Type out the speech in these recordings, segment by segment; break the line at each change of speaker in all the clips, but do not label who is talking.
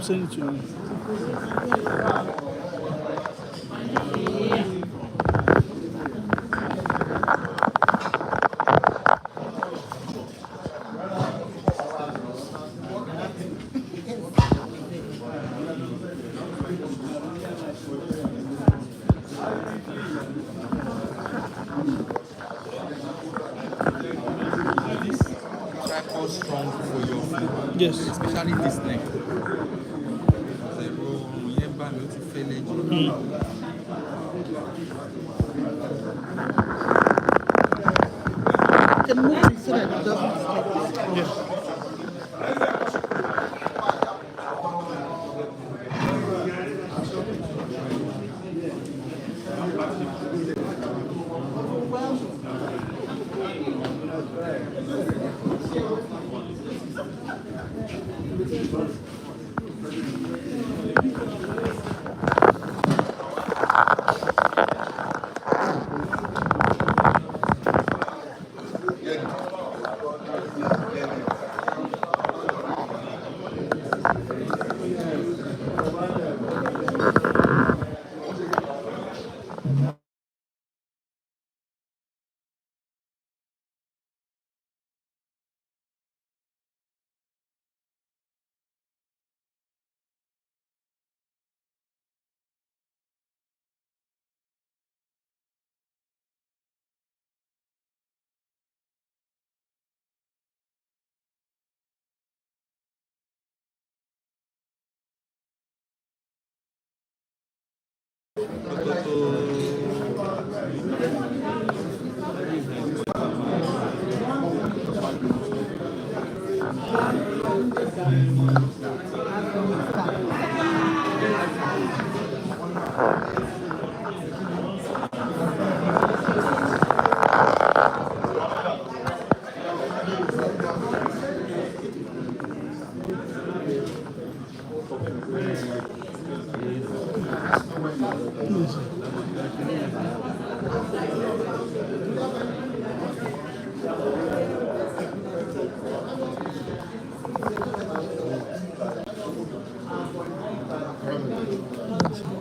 send it to you.
Tripod strong for your food.
Yes.
Especially this neck.
Can move it so that it doesn't disturb.
Yes.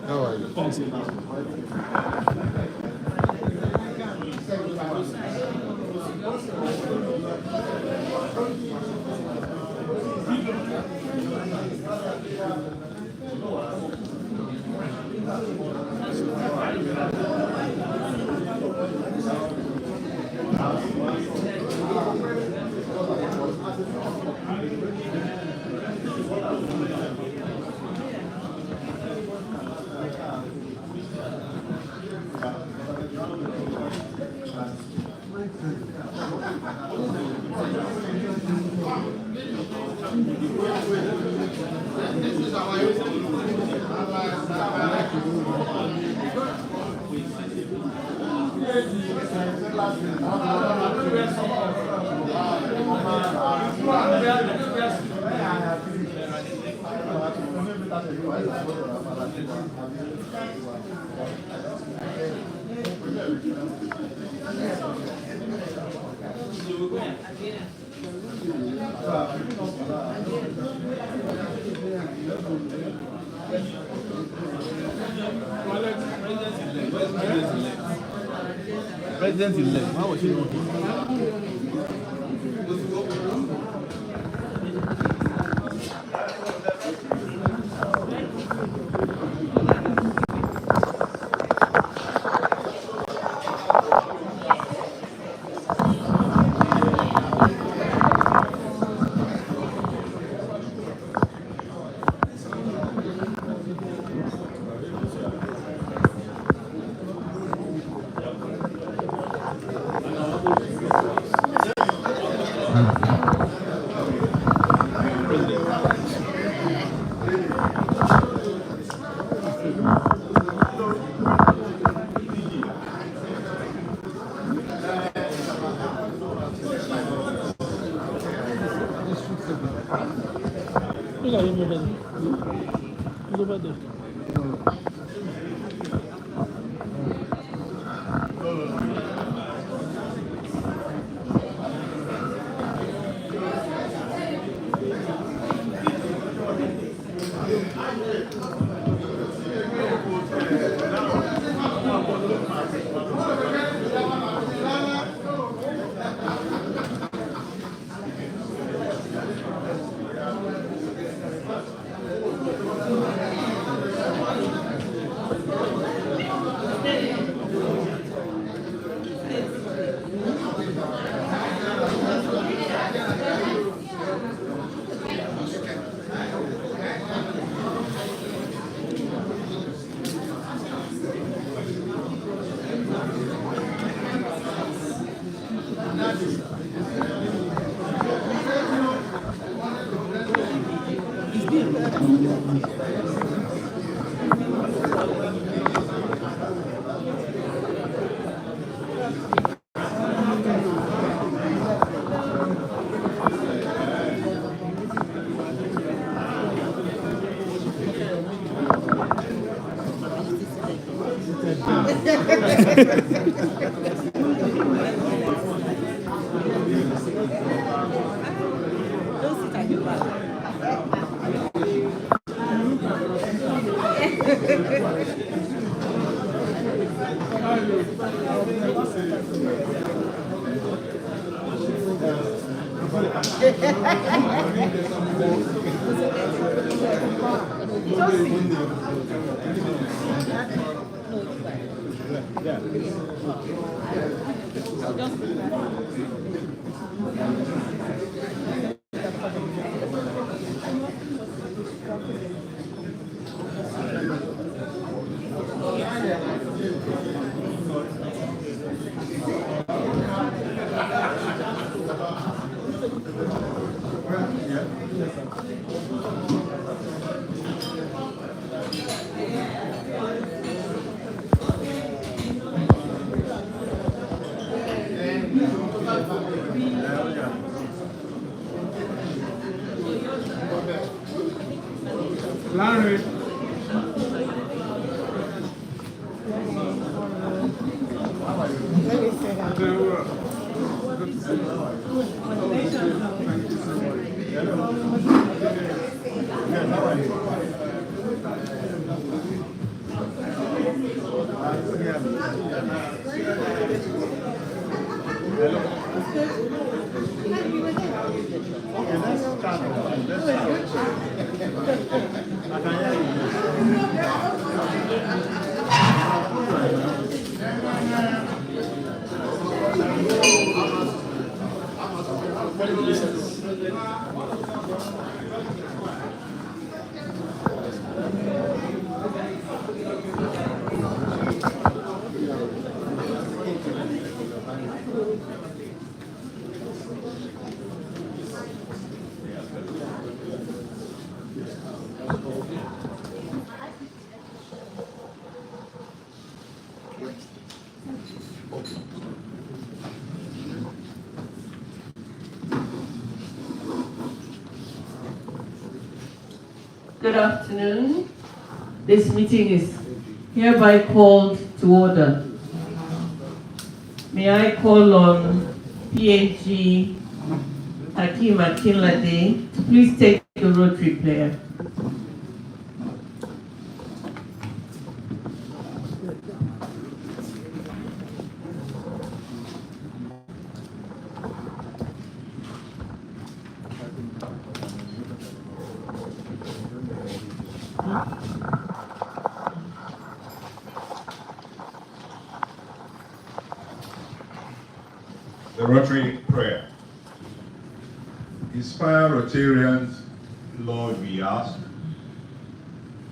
How are you? President-elect, how was she doing?
Look at him over there. He's over there.
Lanre.
Good afternoon. This meeting is hereby called to order. May I call on PhD Hakeem Akinlade to please take the Rotary player.
The Rotary prayer. Inspire Rotarians, Lord, we ask,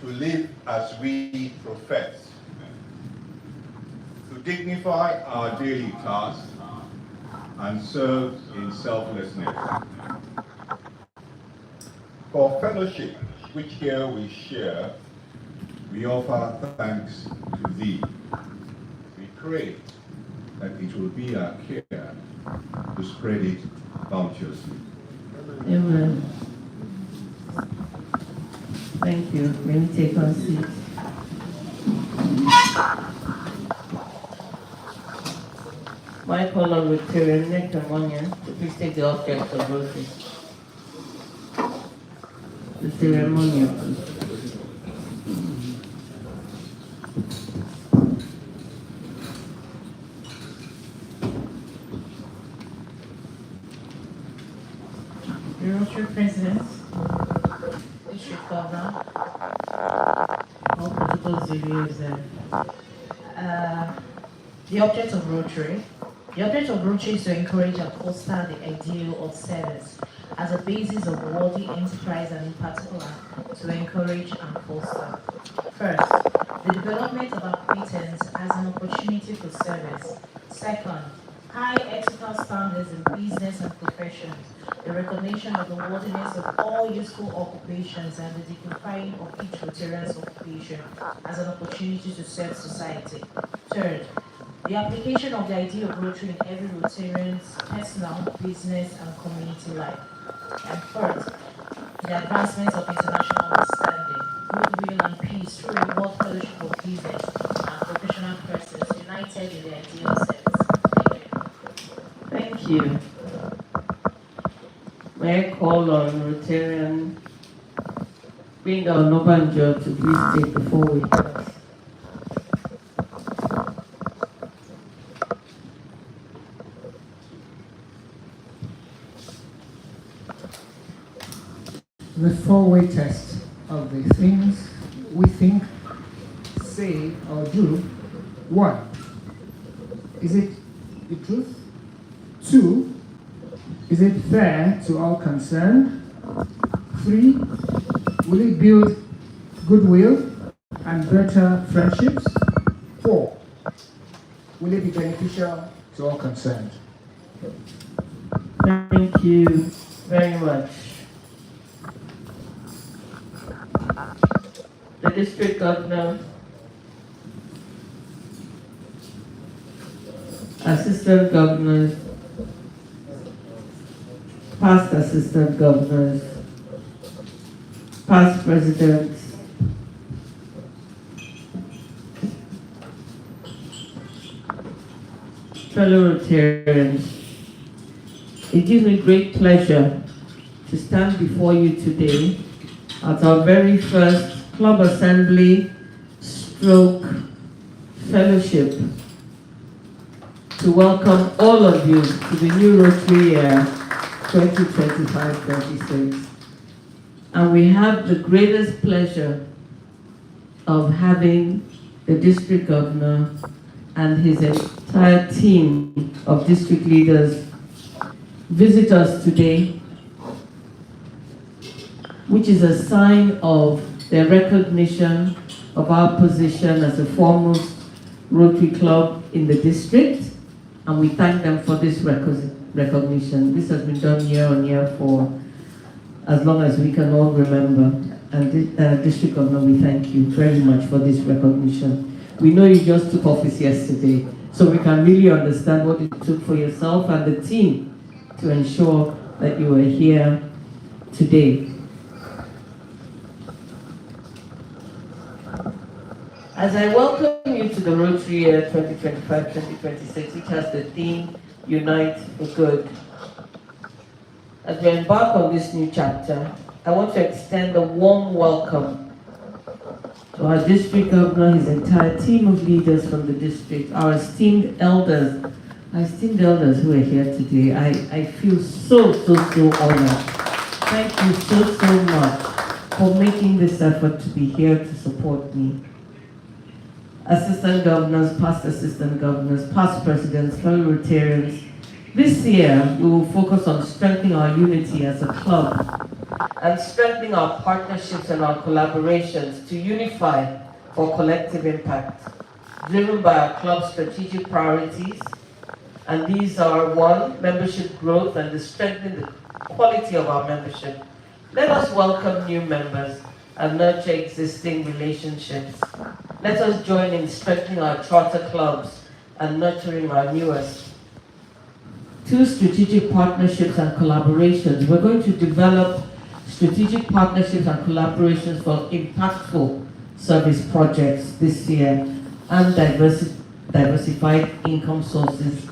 to live as we profess, to dignify our daily tasks and serve in selflessness. For fellowship, which here we share, we offer thanks to Thee. We pray that it will be our care to spread it bounteously.
Amen. Thank you. Let me take our seat. My call on Rotary Nectarmonian to please take the object of Rotary. The ceremonial, please. The Rotary President, District Governor, all protocols duly observed. The object of Rotary. The object of Rotary is to encourage and foster the ideal of service as a basis of worthy enterprise and in particular to encourage and foster. First, the development of applicants as an opportunity for service. Second, high ethical standards in business and profession, the recognition of the worthiness of all useful occupations, and the dignifying of each Rotarian's occupation as an opportunity to serve society. Third, the application of the idea of Rotary in every Rotarian's personal, business, and community life. And fourth, the advancement of international understanding, goodwill, and peace through the World Fellowship of Business and professional persons united in the ideal service.
Thank you. May I call on Rotarian Binga Onobanjo to please take the floor with us.
The four-way test of the things we think, say, or do. 1. Is it the truth? 2. Is it fair to all concerned? 3. Will it build goodwill and better friendships? 4. Will it be beneficial to all concerned?
Thank you very much. The district governor, assistant governors, past assistant governors, past presidents, fellow Rotarians, it gives me great pleasure to stand before you today at our very first Club Assembly stroke fellowship to welcome all of you to the new Rotary year 2025-26. And we have the greatest pleasure of having the district governor and his entire team of district leaders visit us today, which is a sign of their recognition of our position as a foremost Rotary club in the district, and we thank them for this recognition. This has been done year on year for as long as we can all remember. And District Governor, we thank you very much for this recognition. We know you just took office yesterday, so we can really understand what it took for yourself and the team to ensure that you were here today. As I welcome you to the Rotary year 2025-2026, which has the theme, Unite for Good. As we embark on this new chapter, I want to extend a warm welcome to our district governor, his entire team of leaders from the district, our esteemed elders who are here today. I feel so honored. Thank you so much for making this effort to be here to support me. Assistant governors, past assistant governors, past presidents, fellow Rotarians, this year we will focus on strengthening our unity as a club and strengthening our partnerships and our collaborations to unify for collective impact, driven by our club's strategic priorities. And these are: 1, membership growth and the strengthening the quality of our membership. Let us welcome new members and nurture existing relationships. Let us join in strengthening our charter clubs and nurturing our newest. 2, strategic partnerships and collaborations. We're going to develop strategic partnerships and collaborations for impactful service projects this year and diversified income sources.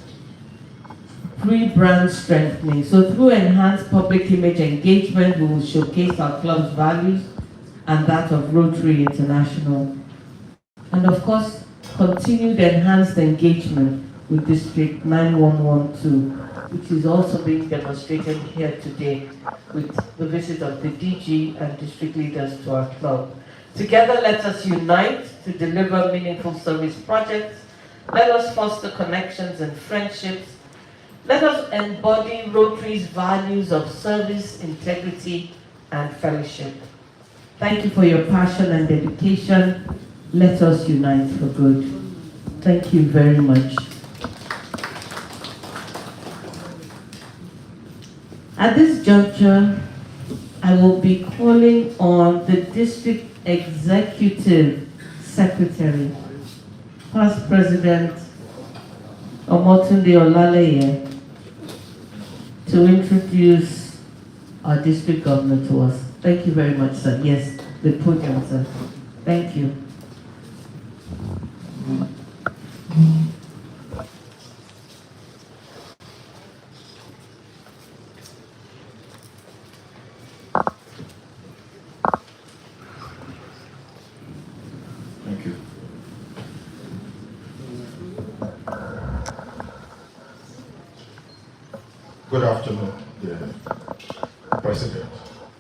3, brand strengthening. So through enhanced public image engagement, we will showcase our club's values and that of Rotary International. And of course, continued enhanced engagement with District 9112, which is also being demonstrated here today with the visit of the DG and district leaders to our club. Together, let us unite to deliver meaningful service projects. Let us foster connections and friendships. Let us embody Rotary's values of service, integrity, and fellowship. Thank you for your passion and dedication. Let us unite for good. Thank you very much. At this juncture, I will be calling on the District Executive Secretary, Past President Omotunde Olaleye, to introduce our district governor to us. Thank you very much, sir. Yes, the podium, sir. Thank you.
Thank you. Good afternoon, the President,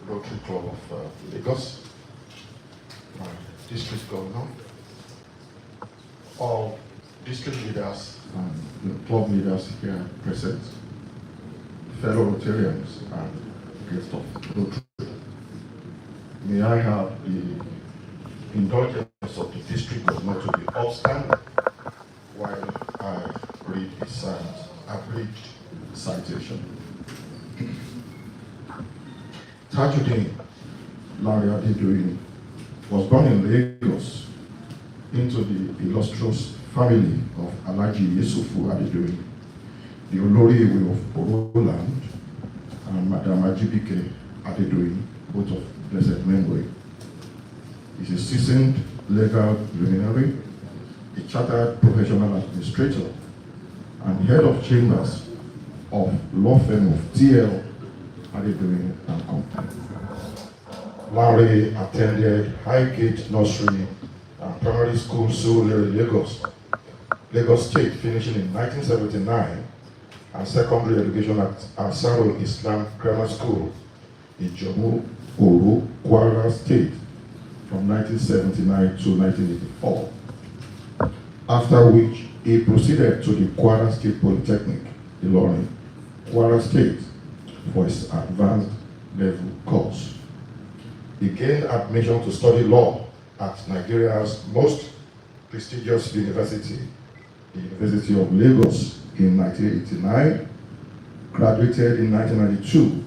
Rotary Club of Lagos, my district governor, all district leaders and the club leaders here present, fellow Rotarians and guests of Rotary. May I have the indulgence of the district governor to be upstanding while I read his abridged citation. Tajuddin Lanre Adedoyin was born in Lagos into the illustrious family of Alhaji Yusufu Adedoyin, the Olori of Oroland, and Madam Ajibike Adedoyin, both of blessed memory. He's a seasoned legal luminary, a chartered professional administrator, and head of chambers of law firm of TL Adedoyin and Company. Lanre attended Highgate Nursery and Primary School, Surulere, Lagos State, finishing in 1979, and secondary education at Ansarul Islam Grammar School in Jammu, Oru, Kwara State, from 1979 to 1984. After which he proceeded to the Kwara State Polytechnic, Ilorin, Kwara State, for his advanced level course. He gained admission to study law at Nigeria's most prestigious university, the University of Lagos, in 1989, graduated in 1992,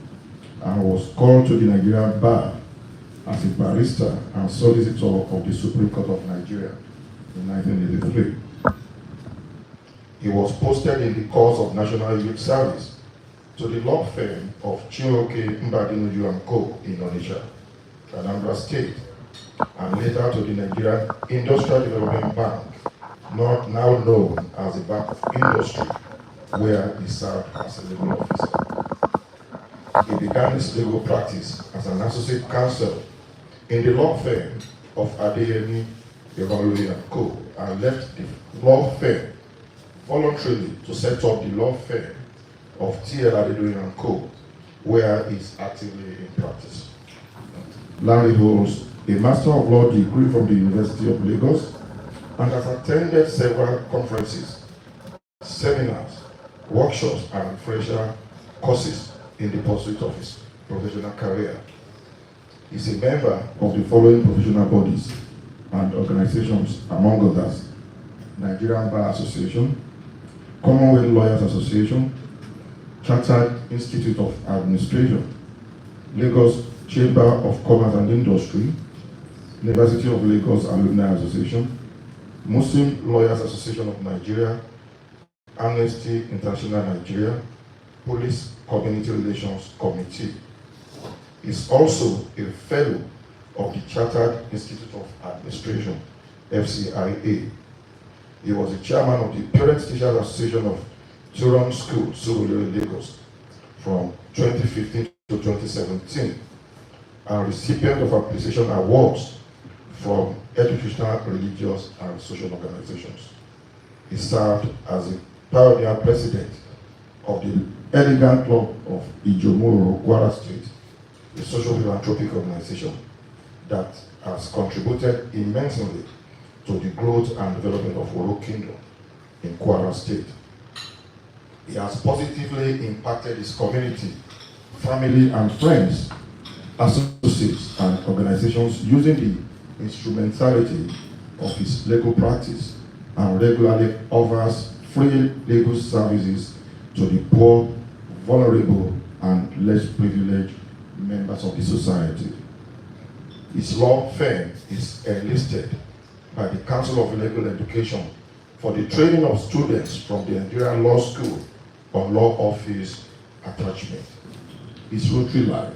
and was called to the Nigerian bar as a barrister and solicitor of the Supreme Court of Nigeria in 1983. He was posted in the course of National Youth Service to the law firm of Chioke Mbadinuju and Co. in Onitsha, Anambra State, and later to the Nigerian Industrial Development Bank, now known as the Bank of Industry, where he served as a legal officer. He began his legal practice as an associate counsel in the law firm of Adedoyin and Co. and left the law firm voluntarily to set up the law firm of TL Adedoyin and Co., where he is actively in practice. Lanre holds a Master of Law degree from the University of Lagos and has attended several conferences, seminars, workshops, and refresher courses in the pursuit of his professional career. He is a member of the following professional bodies and organizations, among others: Nigerian Bar Association, Commonwealth Lawyers Association, Chartered Institute of Administration, Lagos Chamber of Commerce and Industry, University of Lagos Alumni Association, Muslim Lawyers Association of Nigeria, Amnesty International Nigeria, Police Community Relations Committee. He is also a fellow of the Chartered Institute of Administration, FCIA. He was the chairman of the Parent Teachers Association of Turon School, Surulere, Lagos, from 2015 to 2017, and recipient of appreciation awards from educational, religious, and social organizations. He served as a pioneer president of the Elegant Club of Ijomoro, Kwara State, a social philanthropic organization that has contributed immensely to the growth and development of Oro Kingdom in Kwara State. He has positively impacted his community, family and friends, associates and organizations using the instrumentality of his legal practice, and regularly offers free legal services to the poor, vulnerable,
and less privileged members of the society. His law firm is enlisted by the Council of Legal Education for the training of students from the Nigerian Law School on law office attachment. His Rotary life.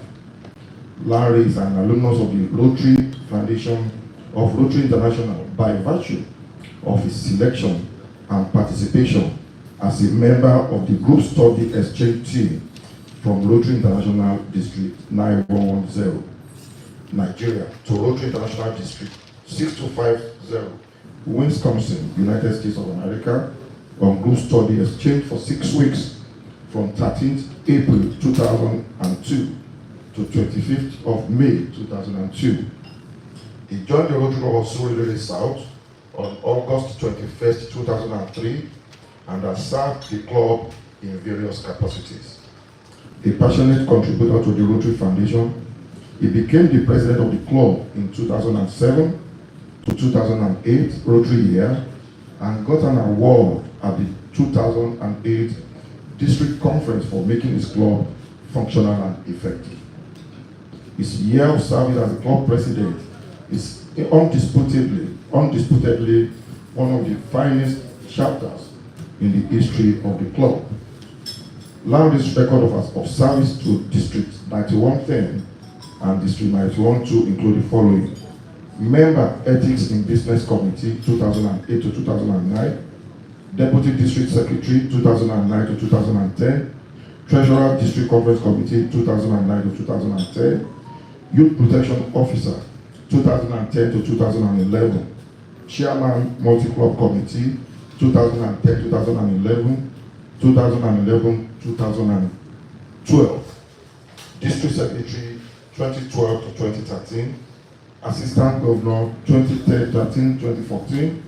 Lanre is an alumnus of the Rotary Foundation of Rotary International by virtue of his selection and participation as a member of the group study exchange team from Rotary International District 9110, Nigeria, to Rotary International District 6250, Wisconsin, United States of America, on group study exchange for 6 weeks from 13th April 2002 to 25th of May 2002. He joined the Rotary of Surrey South on August 21st, 2003, and has served the club in various capacities. A passionate contributor to the Rotary Foundation, he became the president of the club in 2007 to 2008 Rotary year and got an award at the 2008 District Conference for making his club functional and effective. His year of service as a club president is undisputedly one of the finest chapters in the history of the club. Lanre's record of service to District 9110 and District 91-2 include the following: Member Ethics in Business Committee 2008 to 2009, Deputy District Secretary 2009 to 2010, Treasurer District Conference Committee 2009 to 2010, Youth Protection Officer 2010 to 2011, Chairman Multi-Club Committee 2010-2011, 2011-2012, District Secretary 2012 to 2013, Assistant Governor 2013-2014,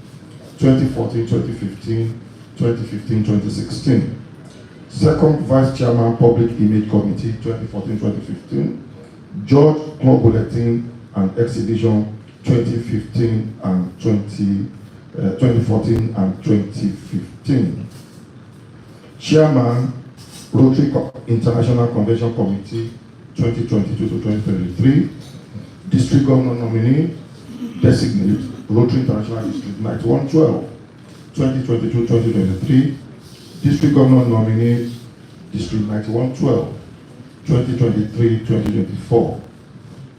2014-2015, 2015-2016, Second Vice Chairman Public Image Committee 2014-2015, Judge Club Bulletin and Exhibition 2015 and 2014 and 2015. Chairman Rotary International Convention Committee 2022 to 2023. District Governor nominee designate Rotary International District 9112 2022-2023. District Governor nominee District 9112 2023-2024.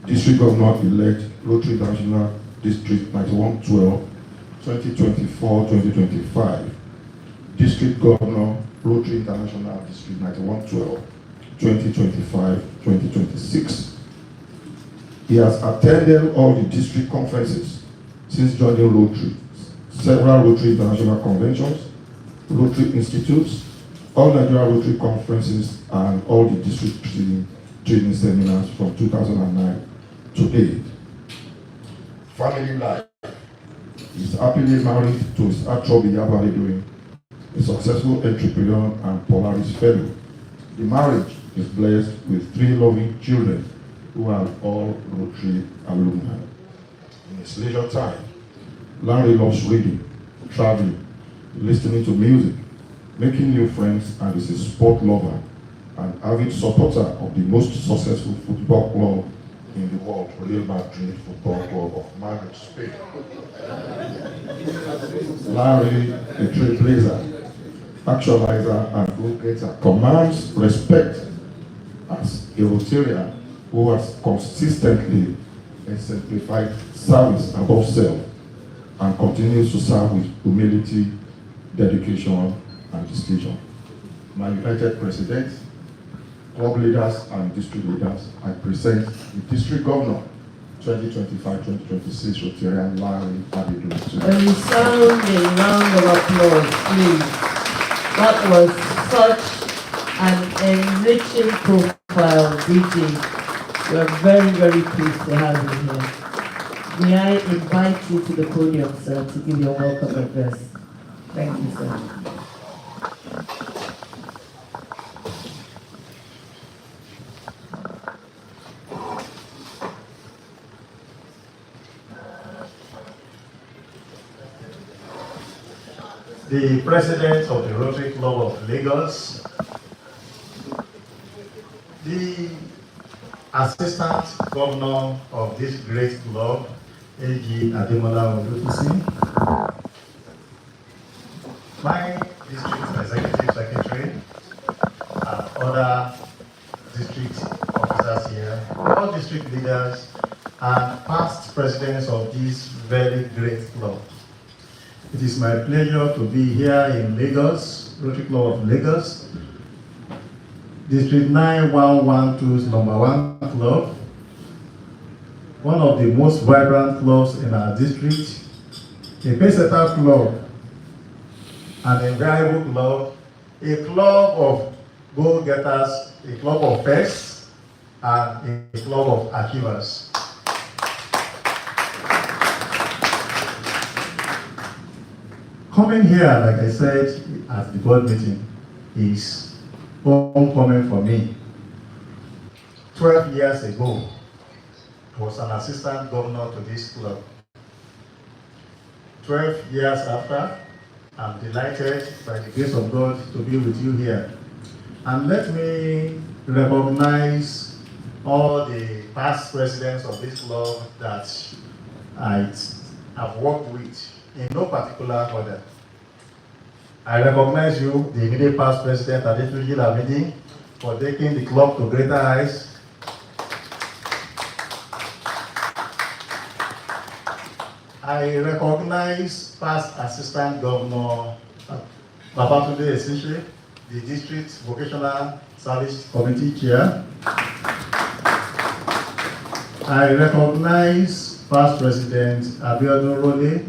District Governor elect Rotary International District 9112 2024-2025. District Governor Rotary International District 9112 2025-2026. He has attended all the district conferences since joining Rotary, several Rotary International Conventions, Rotary Institutes, all Nigeria Rotary Conferences, and all the district training seminars from 2009 to date. Family life. He is happily married to his Adedoyin, a successful entrepreneur and Polaris fellow. The marriage is blessed with 3 loving children who are all Rotary alumni. In his leisure time, Lanre loves reading, traveling, listening to music, making new friends, and is a sport lover and avid supporter of the most successful football club in the world, Real Madrid Football Club of Madrid, Spain. Lanre, a trailblazer, actualizer, and go-getter, commands respect as a Rotarian who has consistently exemplified service above self and continues to serve with humility, dedication, and distinction. My United President, club leaders, and district leaders, I present the District Governor 2025-2026 Rotarian Lanre Adedoyin.
And we sound a round of applause, please. That was such an enriching profile, DG. We're very, very pleased to have you here. May I invite you to the podium, sir, to give your welcome address. Thank you, sir.
The President of the Rotary Club of Lagos, The Assistant Governor of this great club, A.G. Ademola, my district executive secretary, and other district officers here, all district leaders, and past presidents of this very great club. It is my pleasure to be here in Lagos, Rotary Club of Lagos, District 9112's #1 club, one of the most vibrant clubs in our district, a pace-setter club, an invariable club, a club of goal-getters, a club of firsts, and a club of achievers. Coming here, like I said, at the board meeting is homecoming for me. 12 years ago, I was an assistant governor to this club. 12 years after, I'm delighted by the grace of God to be with you here. And let me recognize all the past presidents of this club that I have worked with in no particular order. I recognize you, the immediate past president, Adedoyin Lamidi, for taking the club to greater heights. I recognize past assistant governor Babatunde Esishe, the district vocational service committee chair. I recognize past president Abiodun Role,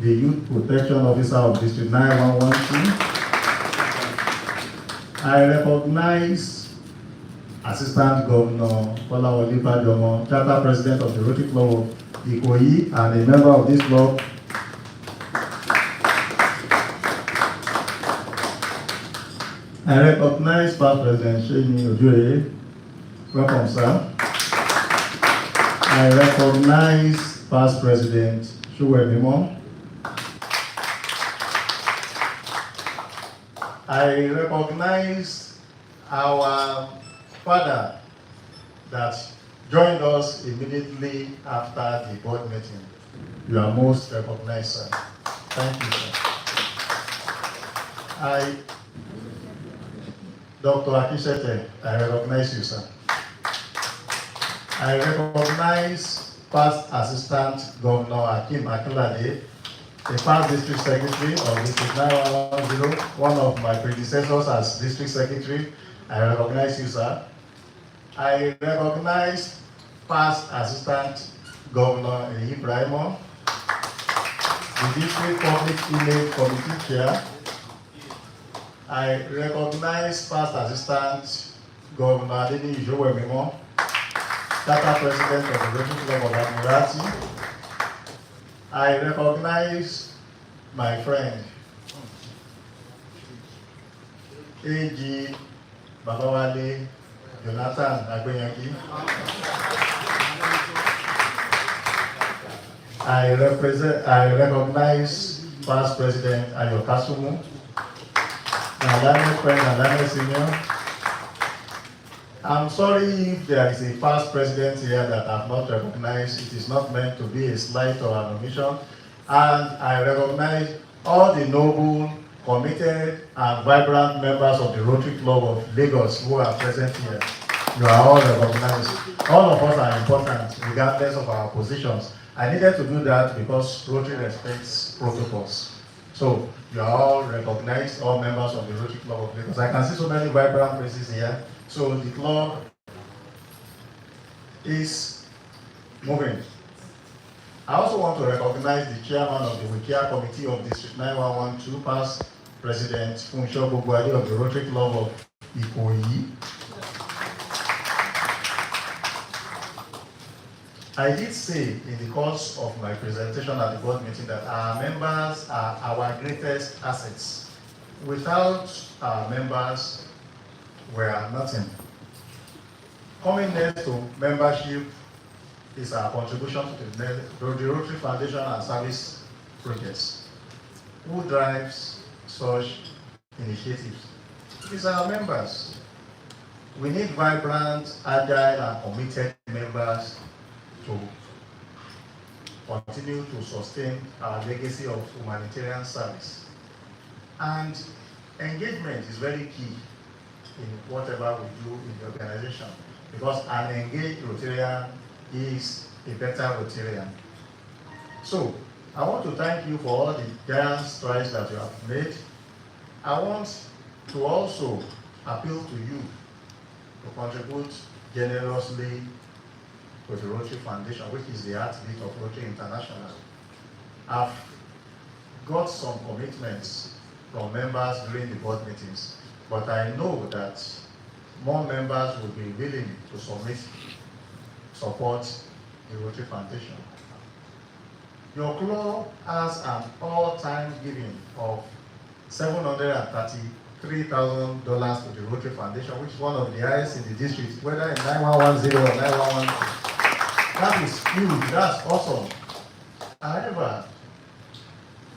the youth protection officer of district 9112. I recognize assistant governor Kolawole Bajomo, charter president of the Rotary Club of Ikoyi and a member of this club. I recognize past president Sheni Ojoye. Welcome, sir. I recognize past president Shuwe Mimo. I recognize our father that joined us immediately after the board meeting. You are most recognized, sir. Thank you, sir. Dr. Akishete, I recognize you, sir. I recognize past Assistant Governor Akim Akinlade, the past District Secretary of District 9110, one of my predecessors as District Secretary. I recognize you, sir. I recognize past Assistant Governor Ibrahimo, the District Public Image Committee Chair. I recognize past Assistant Governor Adeni Ijowemimo, Charter President of the Rotary Club of Admiralty. I recognize my friend, A.G. Babawale Jonathan Agbeyangi. I recognize past President Ayo Kasumu, my Lanre friend and Lanre senior. I'm sorry if there is a past president here that I have not recognized. It is not meant to be a slight or an omission. And I recognize all the noble, committed, and vibrant members of the Rotary Club of Lagos who are present here. You are all recognized. All of us are important, regardless of our positions. I needed to do that because Rotary respects protocols. So you are all recognized, all members of the Rotary Club of Lagos. I can see so many vibrant faces here. So the club is moving. I also want to recognize the chairman of the Wikia Committee of District 9112, past President Funsho Bogwadi of the Rotary Club of Ikoyi. I did say in the course of my presentation at the board meeting that our members are our greatest assets. Without our members, we are nothing. Coming next to membership is our contribution to the Rotary Foundation and Service projects. Who drives such initiatives? It is our members. We need vibrant, agile, and committed members to continue to sustain our legacy of humanitarian service. And engagement is very key in whatever we do in the organization, because an engaged Rotarian is a better Rotarian. So, I want to thank you for all the giant strides that you have made. I want to also appeal to you to contribute generously to the Rotary Foundation, which is the heartbeat of Rotary International. I've got some commitments from members during the board meetings, but I know that more members will be willing to support the Rotary Foundation. Your club has an all-time giving of $733,000 to the Rotary Foundation, which is one of the highest in the district, whether in 9110 or 9112. That is huge, that's awesome. However,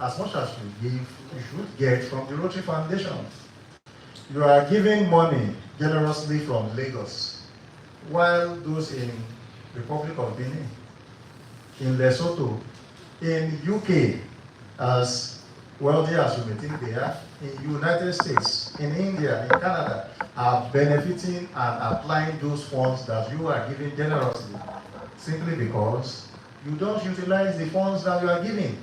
as much as you give, you should get from the Rotary Foundation. You are giving money generously from Lagos, while those in Republic of Benin, in Lesotho, in UK, as wealthy as you may think they are, in United States, in India, in Canada, are benefiting and applying those funds that you are giving generously, simply because you don't utilize the funds that you are giving.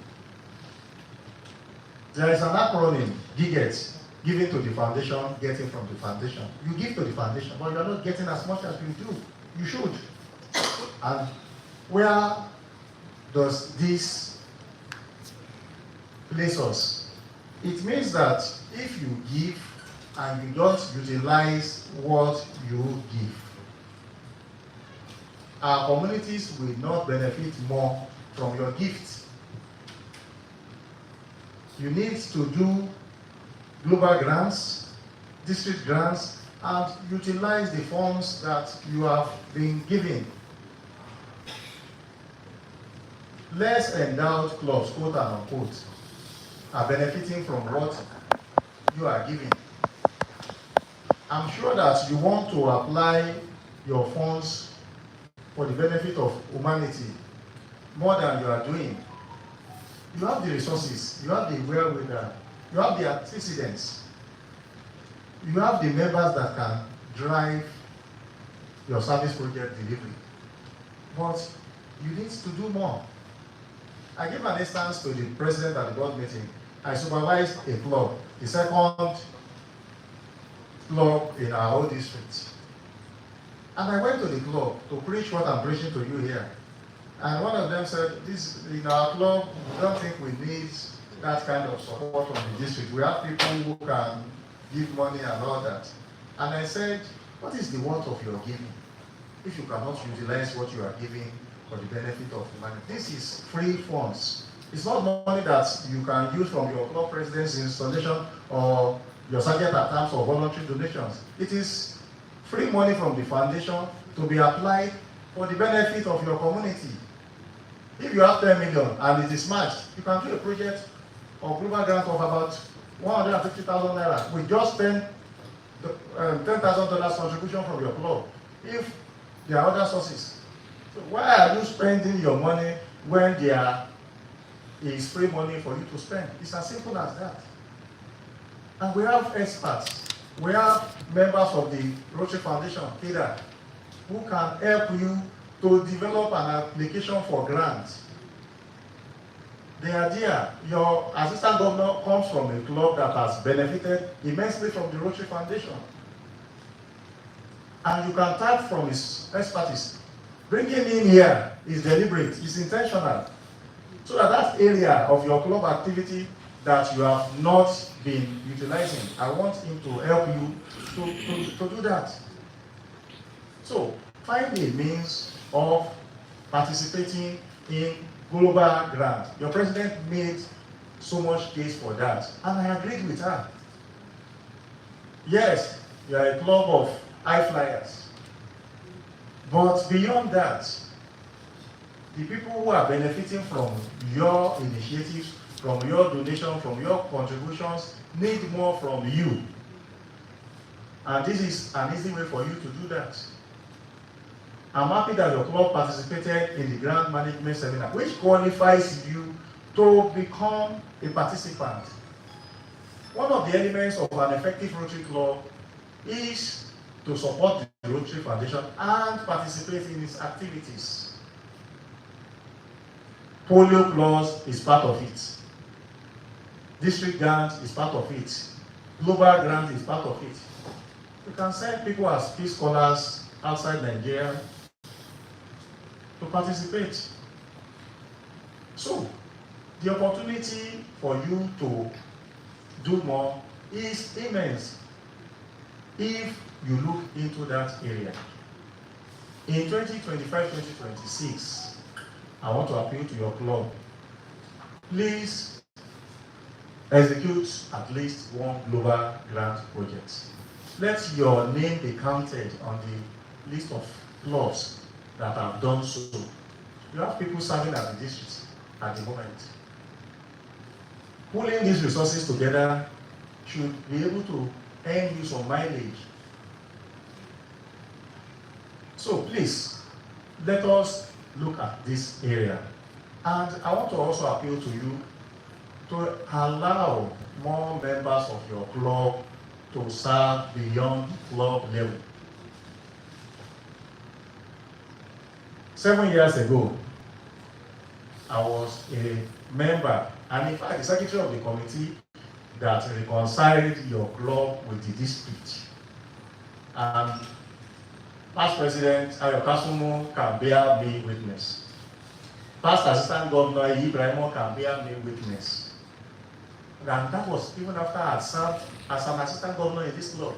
There is an acronym, GIGET, giving to the foundation, getting from the foundation. You give to the foundation, but you are not getting as much as you do. You should. And where does this place us? It means that if you give and you don't utilize what you give, our communities will not benefit more from your gifts. You need to do global grants, district grants, and utilize the funds that you have been given. Less endowed clubs, quote and unquote, are benefiting from what you are giving. I'm sure that you want to apply your funds for the benefit of humanity more than you are doing. You have the resources, you have the wherewithal, you have the antecedents, you have the members that can drive your service project delivery. But you need to do more. I give an instance to the president at the board meeting. I supervised a club, the second club in our whole district. And I went to the club to preach what I'm preaching to you here. And one of them said, "This in our club, we don't think we need that kind of support from the district. We have people who can give money and all that." And I said, what is the worth of your giving if you cannot utilize what you are giving for the benefit of humanity? This is free funds. It's not money that you can use from your club president's installation or your sergeant at arms or voluntary donations. It is free money from the foundation to be applied for the benefit of your community. If you have 10 million and it is matched, you can do a project or global grant of about 150,000 naira with just $10,000 contribution from your club. If there are other sources, so why are you spending your money when there is free money for you to spend? It's as simple as that. And we have experts. We have members of the Rotary Foundation here who can help you to develop an application for grants. The idea, your assistant governor comes from a club that has benefited immensely from the Rotary Foundation. And you can tap from his expertise. Bringing him here is deliberate, is intentional. So that area of your club activity that you have not been utilizing, I want him to help you to do that. So find a means of participating in global grant. Your president made so much case for that, and I agreed with her. Yes, you are a club of high flyers, but beyond that, the people who are benefiting from your initiatives, from your donation, from your contributions, need more from you. And this is an easy way for you to do that. I'm happy that your club participated in the grant management seminar, which qualifies you to become a participant. One of the elements of an effective Rotary club is to support the Rotary Foundation and participate in its activities. Polio Plus is part of it. District grant is part of it. Global grant is part of it. You can send people as peace scholars outside Nigeria to participate. So, the opportunity for you to do more is immense if you look into that area. In 2025-2026, I want to appeal to your club. Please execute at least one global grant project. Let your name be counted on the list of clubs that have done so. You have people serving at the district at the moment. Pulling these resources together should be able to earn you some mileage. So please, let us look at this area. And I want to also appeal to you to allow more members of your club to serve beyond club level. 7 years ago, I was a member, and in fact, the secretary of the committee that reconciled your club with the district. And past president Ayo Kasumu can bear me witness. Past assistant governor Ibrahimo can bear me witness. And that was even after I had served as an assistant governor in this club.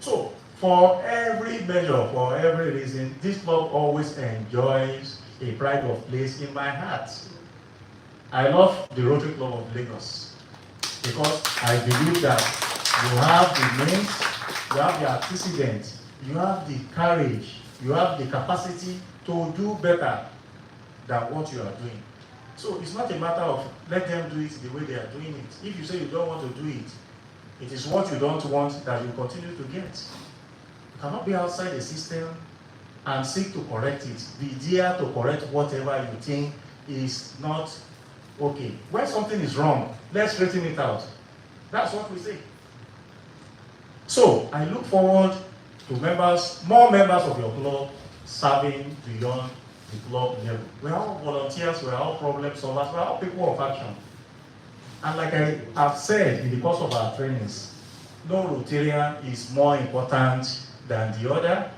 So, for every measure, for every reason, this club always enjoys a pride of place in my heart. I love the Rotary Club of Lagos because I believe that you have the means, you have the antecedent, you have the courage, you have the capacity to do better than what you are doing. So it's not a matter of let them do it the way they are doing it. If you say you don't want to do it, it is what you don't want that you continue to get. You cannot be outside the system and seek to correct it. Be there to correct whatever you think is not okay. When something is wrong, let's straighten it out. That's what we say. So I look forward to more members of your club serving beyond the club level. We're all volunteers, we're all problem solvers, we're all people of action. And like I have said in the course of our trainings, no Rotarian is more important than the other.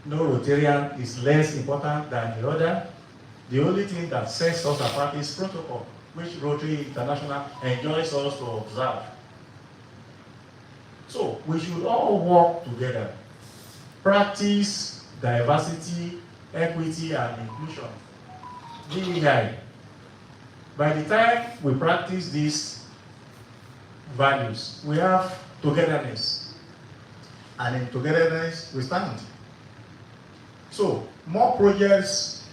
No Rotarian is less important than the other. The only thing that sets us apart is protocol, which Rotary International enjoys us to observe. So we should all work together. Practice diversity, equity, and inclusion. DEI. By the time we practice these values, we have togetherness. And in togetherness, we stand. So, more projects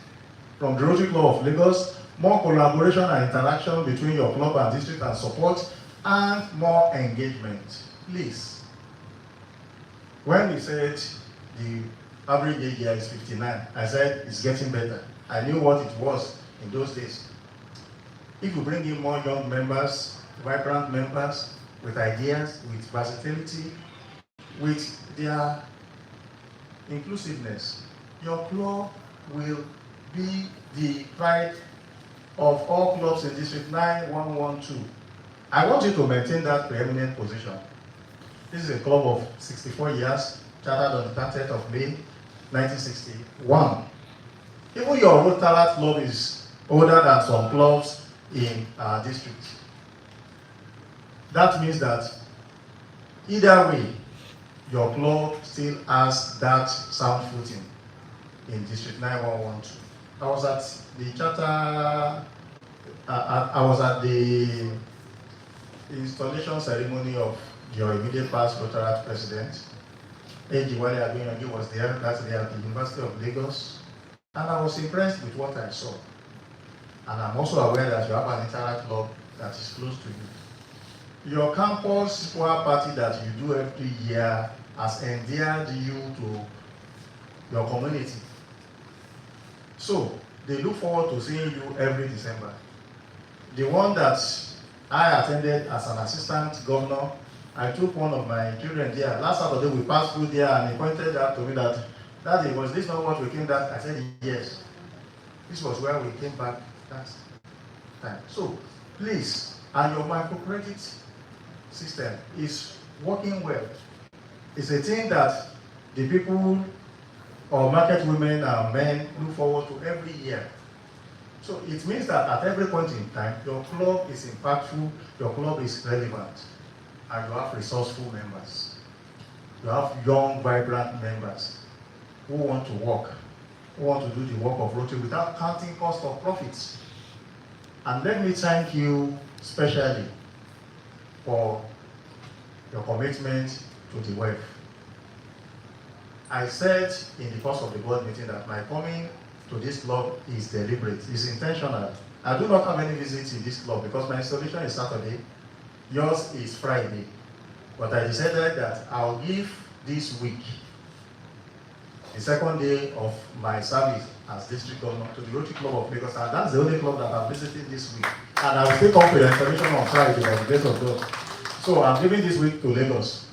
from the Rotary Club of Lagos, more collaboration and interaction between your club and district and support, and more engagement. Please. When we said the average age here is 59, I said it's getting better. I knew what it was in those days. If you bring in more young members, vibrant members, with ideas, with versatility, with their inclusiveness, your club will be the pride of all clubs in District 9112. I want you to maintain that preeminent position. This is a club of 64 years, chartered on the 30th of May, 1961. Even your Rotary club is older than some clubs in our district. That means that either way, your club still has that sound footing in District 9112. I was at the charter, I was at the installation ceremony of your immediate past Rotary president. A.G. Wale Adedoyin was there that day at the University of Lagos, and I was impressed with what I saw. And I'm also aware that you have an entire club that is close to you. Your campus square party that you do every year has endeared you to your community. So they look forward to seeing you every December. The one that I attended as an assistant governor, I took one of my children there. Last Saturday we passed through there and he pointed out to me that, Daddy, was this not what we came back? I said, yes. This was where we came back last time. So please, and your microcredit system is working well. It's a thing that the people or market women and men look forward to every year. So it means that at every point in time, your club is impactful, your club is relevant, and you have resourceful members. You have young, vibrant members who want to work, who want to do the work of Rotary without counting cost or profits. And let me thank you specially for your commitment to the work. I said in the course of the board meeting that my coming to this club is deliberate, is intentional. I do not have any visits in this club because my installation is Saturday, yours is Friday. But I decided that I'll give this week, the second day of my service as district governor, to the Rotary Club of Lagos, and that's the only club that I'm visiting this week. And I will still come for the installation on Friday by the grace of God. So I'm giving this week to Lagos.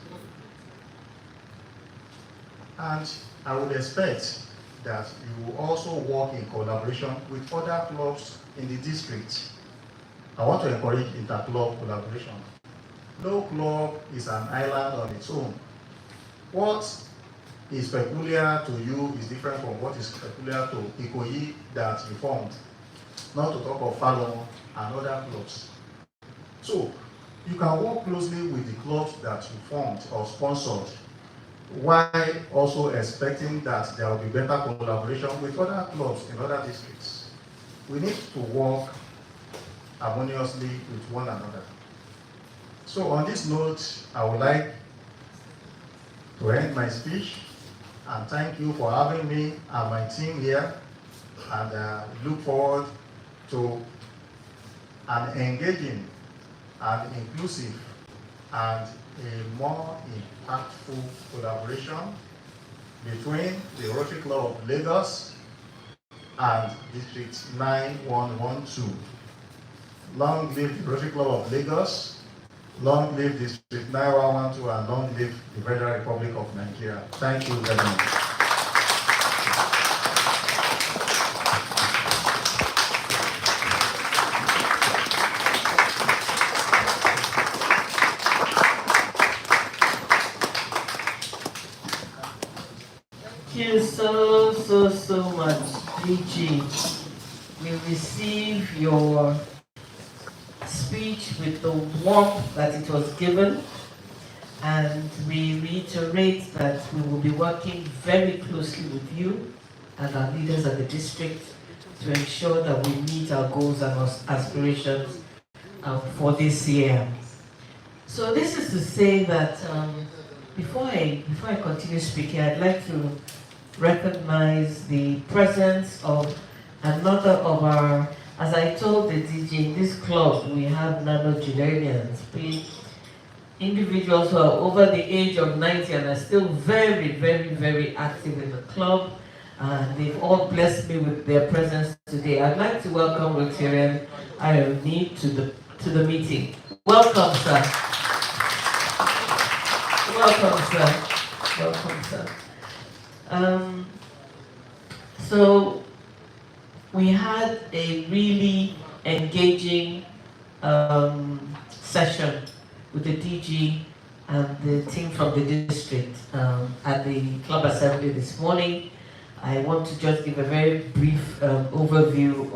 And I would expect that you will also work in collaboration with other clubs in the district. I want to encourage inter-club collaboration. No club is an island on its own. What is peculiar to you is different from what is peculiar to Ikoyi that you formed, not to talk of Falon and other clubs. So you can work closely with the clubs that you formed or sponsored, while also expecting that there will be better collaboration with other clubs in other districts. We need to work harmoniously with one another. So on this note, I would like to end my speech and thank you for having me and my team here, and look forward to an engaging and inclusive and a more impactful collaboration between the Rotary Club of Lagos and District 9112. Long live the Rotary Club of Lagos, long live District 9112, and long live the Federal Republic of Nigeria. Thank you very much.
Thank you so much, DG. We receive your speech with the warmth that it was given, and we reiterate that we will be working very closely with you and our leaders at the district to ensure that we meet our goals and our aspirations for this year. So this is to say that before I continue speaking, I'd like to recognize the presence of another of our, as I told the DJ, in this club we have nanogenarians, individuals who are over the age of 90 and are still very, very, very active in the club. They've all blessed me with their presence today. I'd like to welcome Rotarian Adedoyin to the meeting. Welcome, sir. Welcome, sir. Welcome, sir. So we had a really engaging session with the DG and the team from the district at the club assembly this morning. I want to just give a very brief overview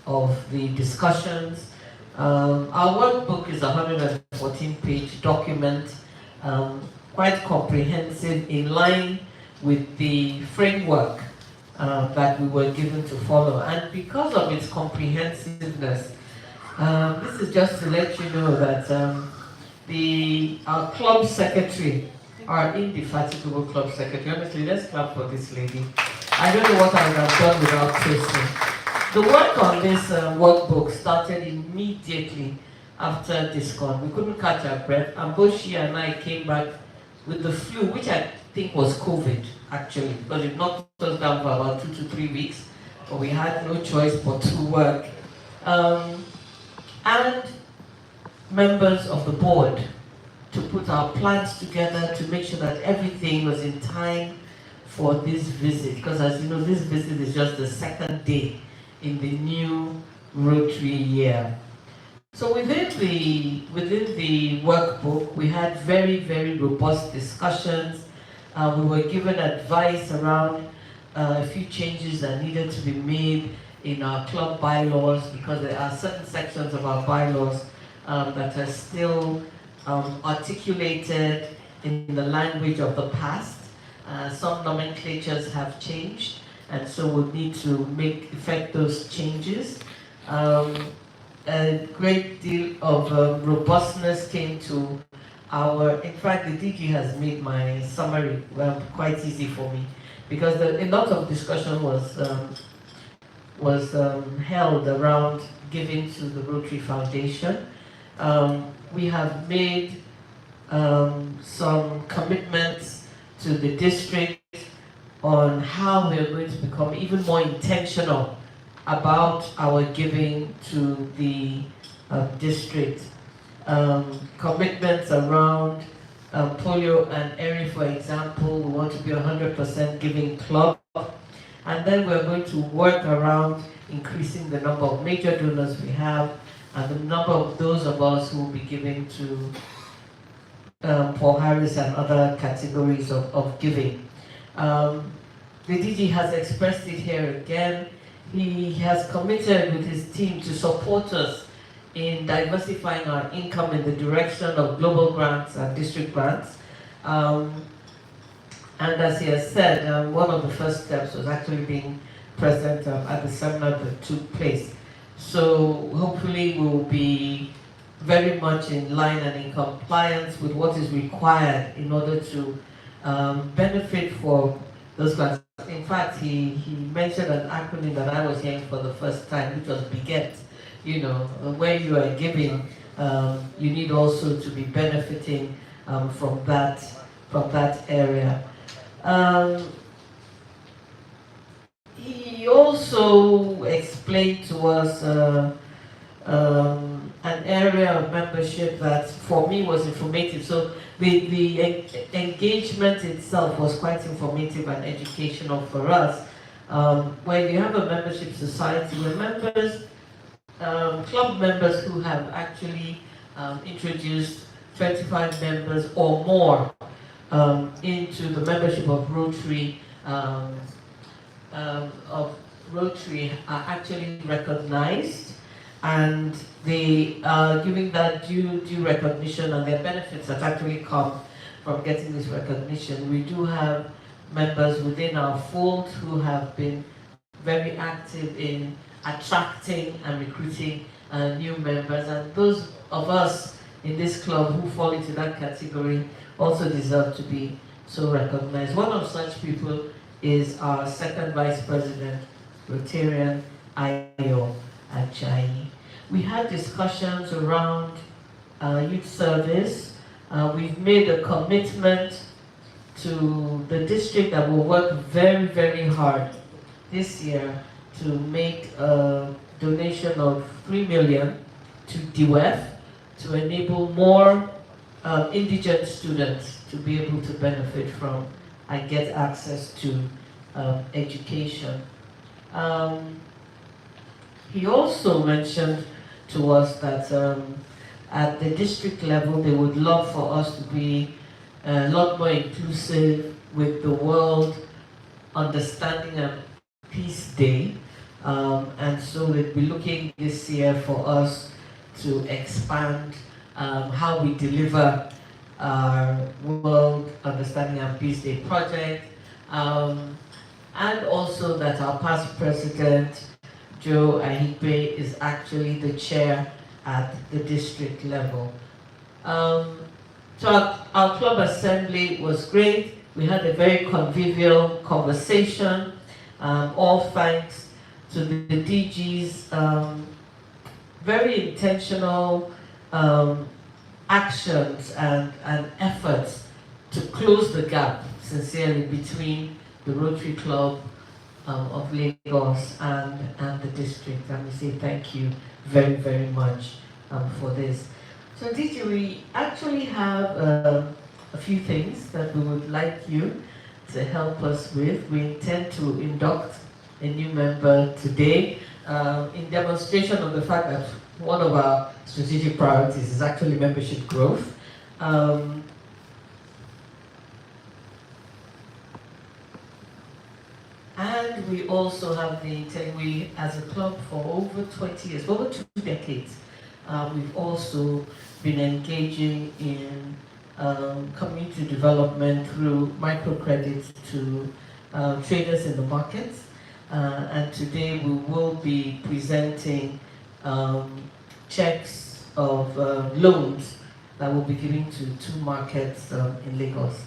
of the discussions. Our workbook is a 114-page document, quite comprehensive, in line with the framework that we were given to follow. And because of its comprehensiveness, this is just to let you know that our club secretary, our indefatigable club secretary, honestly, let's clap for this lady. I don't know what I would have done without Tracy. The work on this workbook started immediately after DISCON. We couldn't catch our breath, and both she and I came back with the flu, which I think was COVID actually, because it knocked us down for about 2 to 3 weeks, but we had no choice but to work. And members of the board to put our plans together to make sure that everything was in time for this visit, because as you know, this visit is just the second day in the new Rotary year. So within the workbook, we had very, very robust discussions. We were given advice around a few changes that needed to be made in our club bylaws, because there are certain sections of our bylaws that are still articulated in the language of the past. Some nomenclatures have changed, and so we'll need to effect those changes. A great deal of robustness came to in fact, the DG has made my summary quite easy for me, because a lot of discussion was held around giving to the Rotary Foundation. We have made some commitments to the district on how we are going to become even more intentional about our giving to the district. Commitments around polio and ERI, for example. We want to be 100% giving club. And then we're going to work around increasing the number of major donors we have and the number of those of us who will be giving to Paul Harris and other categories of giving. The DG has expressed it here again. He has committed with his team to support us in diversifying our income in the direction of global grants and district grants. And as he has said, one of the first steps was actually being present at the seminar that took place. So hopefully we'll be very much in line and in compliance with what is required in order to benefit from those grants. In fact, he mentioned an acronym that I was hearing for the first time, which was BEGET. You know, where you are giving, you need also to be benefiting from that area. He also explained to us an area of membership that for me was informative. So the engagement itself was quite informative and educational for us. When you have a membership society, where members, club members who have actually introduced 25 members or more into the membership of Rotary, are actually recognized, and they are giving that due recognition, and their benefits that actually come from getting this recognition. We do have members within our fold who have been very active in attracting and recruiting new members, and those of us in this club who fall into that category also deserve to be so recognized. One of such people is our second Vice President, Rotarian Ayo Ajayi. We had discussions around youth service. We've made a commitment to the district that will work very, very hard this year to make a donation of 3 million to DWEF to enable more indigent students to be able to benefit from and get access to education. He also mentioned to us that at the district level, they would love for us to be a lot more inclusive with the World Understanding and Peace Day. And so we'll be looking this year for us to expand how we deliver our World Understanding and Peace Day project, and also that our past president, Joe Ahipe, is actually the chair at the district level. So our club assembly was great. We had a very convivial conversation, all thanks to the DG's very intentional actions and efforts to close the gap, sincerely, between the Rotary Club of Lagos and the district. And we say thank you very, very much for this. So Didi, we actually have a few things that we would like you to help us with. We intend to induct a new member today in demonstration of the fact that one of our strategic priorities is actually membership growth. And we also have we, as a club, for over 20 years, over 2 decades, we've also been engaging in community development through microcredits to traders in the market. And today we will be presenting checks of loans that will be given to 2 markets in Lagos.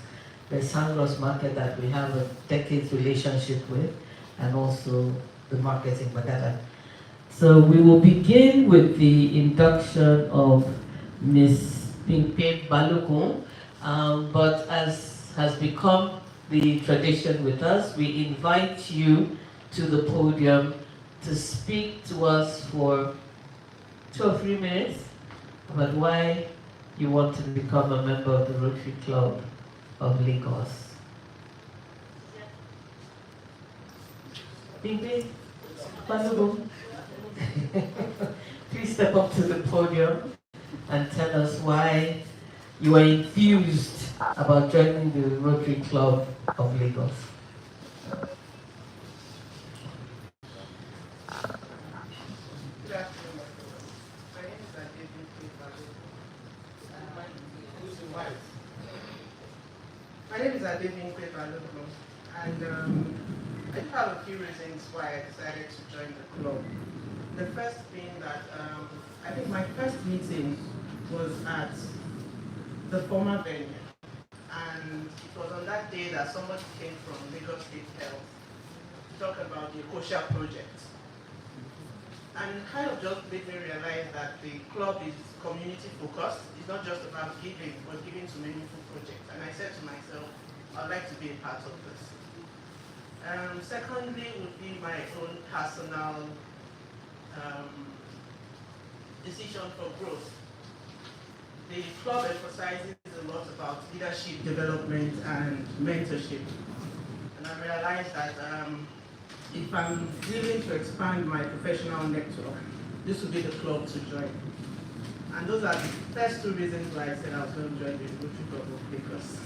The Sangros market that we have a decades relationship with, and also the market in Badada. So we will begin with the induction of Ms. Bimpe Balogun, but as has become the tradition with us, we invite you to the podium to speak to us for 2 or 3 minutes about why you want to become a member of the Rotary Club of Lagos. Bimpe Balogun, please step up to the podium and tell us why you are enthused about joining the Rotary Club of Lagos.
Good afternoon, my name is Adedoyin. My name is Adedoyin, and I do have a few reasons why I decided to join the club. The first being that I think my first meeting was at the former venue, and it was on that day that somebody came from Lagos State Health to talk about the OSHA project. And it kind of just made me realize that the club is community focused. It's not just about giving, but giving to meaningful projects. And I said to myself, I'd like to be a part of this. Secondly would be my own personal decision for growth. The club emphasizes a lot about leadership development and mentorship. And I realized that if I'm willing to expand my professional network, this would be the club to join. And those are the first 2 reasons why I said I was going to join the Rotary Club of Lagos.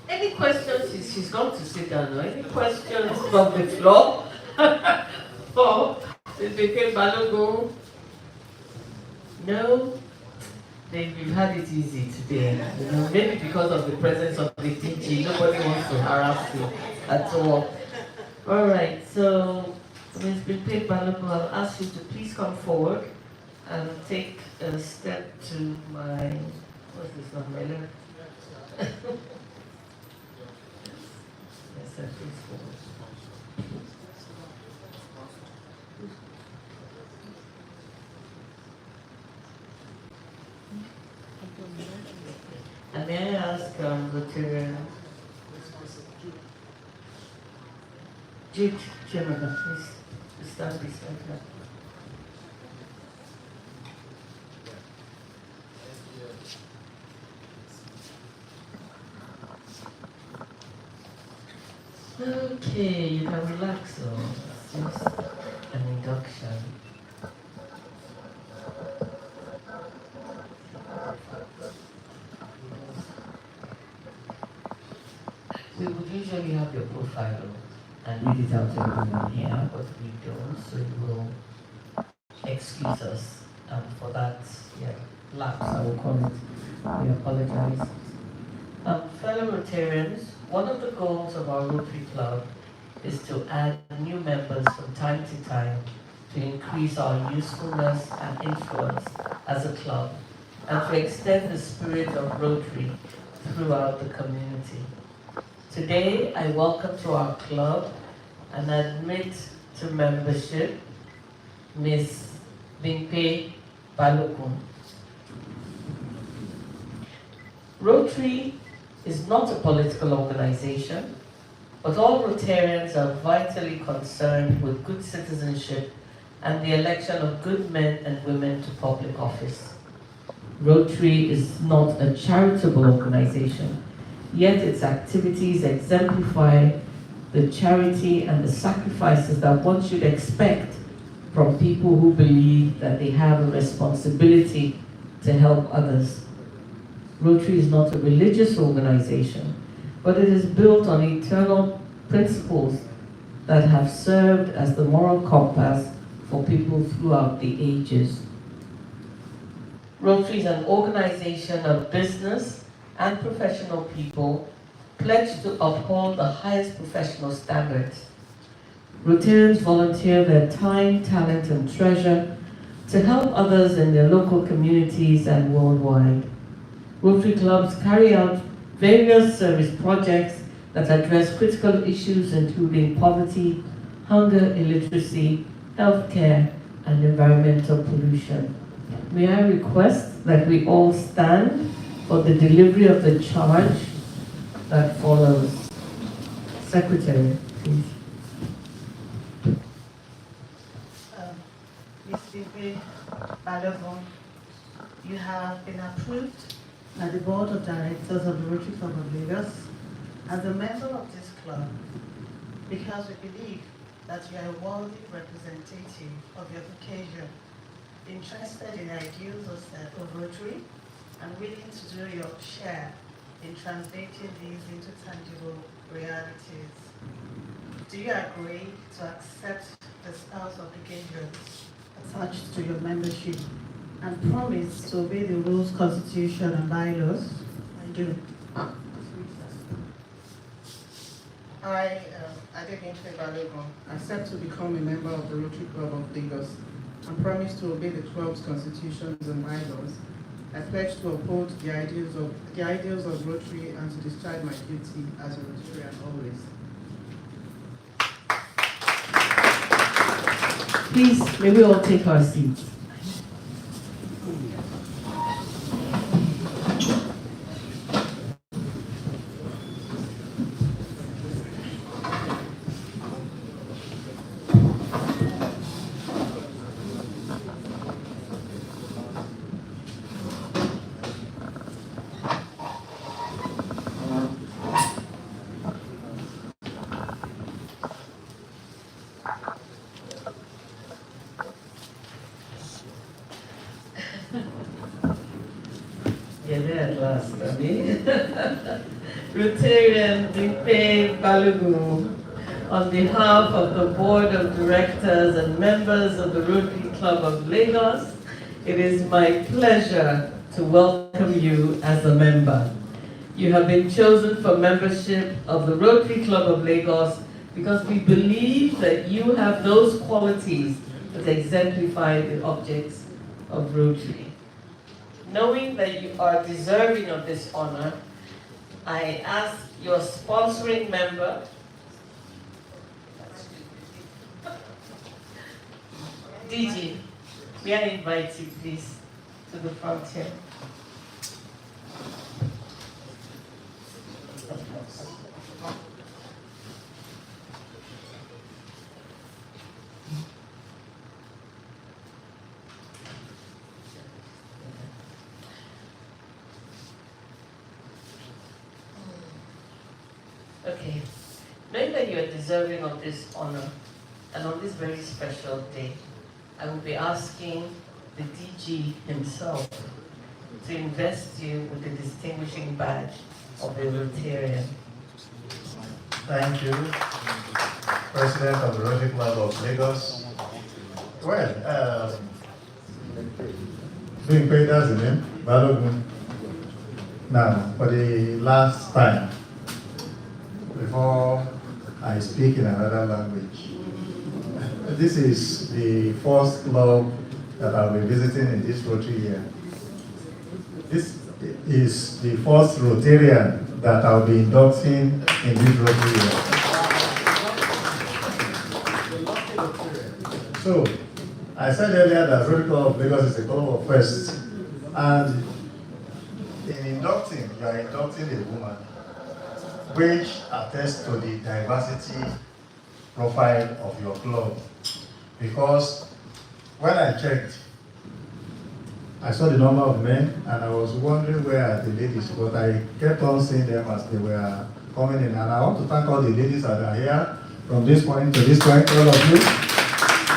Any questions? She's going to sit down now. Any questions from the floor? For Ms. Bimpe Balogun? No? Then we've had it easy today. You know, maybe because of the presence of the DG, nobody wants to harass you at all. All right, so Ms. Bimpe Balogun, I'll ask you to please come forward and take a step to my, what's this one, my left? Yes, sir, please forward. And may I ask Rotarian Jude Chairman, please stand beside her. Okay, you can relax. So it's just an induction. We would usually have your profile and read it out to everyone here, but we don't, so you will excuse us for that lapse, I will call it. We apologize. Fellow Rotarians, one of the goals of our Rotary Club is to add new members from time to time to increase our usefulness and influence as a club and to extend the spirit of Rotary throughout the community. Today, I welcome to our club and admit to membership Ms. Bimpe Balogun. Rotary is not a political organization, but all Rotarians are vitally concerned with good citizenship and the election of good men and women to public office. Rotary is not a charitable organization, yet its activities exemplify the charity and the sacrifices that one should expect from people who believe that they have a responsibility to help others. Rotary is not a religious organization, but it is built on eternal principles that have served as the moral compass for people throughout the ages. Rotary is an organization of business and professional people pledged to uphold the highest professional standards. Rotarians volunteer their time, talent, and treasure to help others in their local communities and worldwide. Rotary clubs carry out various service projects that address critical issues including poverty, hunger, illiteracy, healthcare, and environmental pollution. May I request that we all stand for the delivery of the charge that follows. Secretary, please.
Ms. Bimpe Balogun, you have been approved by the Board of Directors of the Rotary Club of Lagos as a member of this club because we believe that you are a worthy representative of your occasion, interested in the ideals of Rotary, and willing to do your share in translating these into tangible realities. Do you agree to accept the spouse obligations attached to your membership and promise to obey the rules, constitution, and bylaws? I do.
I, Adedoyin Balogun, accept to become a member of the Rotary Club of Lagos and promise to obey the club's constitutions and bylaws. I pledge to uphold the ideals of Rotary and to discharge my duty as a Rotarian always.
Please, may we all take our seats. Rotarian Bimpe Balogun, on behalf of the Board of Directors and members of the Rotary Club of Lagos, it is my pleasure to welcome you as a member. You have been chosen for membership of the Rotary Club of Lagos because we believe that you have those qualities that exemplify the objects of Rotary. Knowing that you are deserving of this honor, I ask your sponsoring member, DG, may I invite you please to the front here. Okay, knowing that you are deserving of this honor, and on this very special day, I will be asking the DG himself to invest you with the distinguishing badge of a Rotarian.
Thank you, President of the Rotary Club of Lagos. Well, being paid as the name, Balogun. Now, for the last time, before I speak in another language, this is the first club that I'll be visiting in this Rotary year. This is the first Rotarian that I'll be inducting in this Rotary year. So, I said earlier that Rotary Club of Lagos is a club of firsts, and in inducting, you are inducting a woman, which attests to the diversity profile of your club. Because when I checked, I saw the number of men, and I was wondering where are the ladies, but I kept on seeing them as they were coming in. And I want to thank all the ladies that are here, from this point to this point, all of you.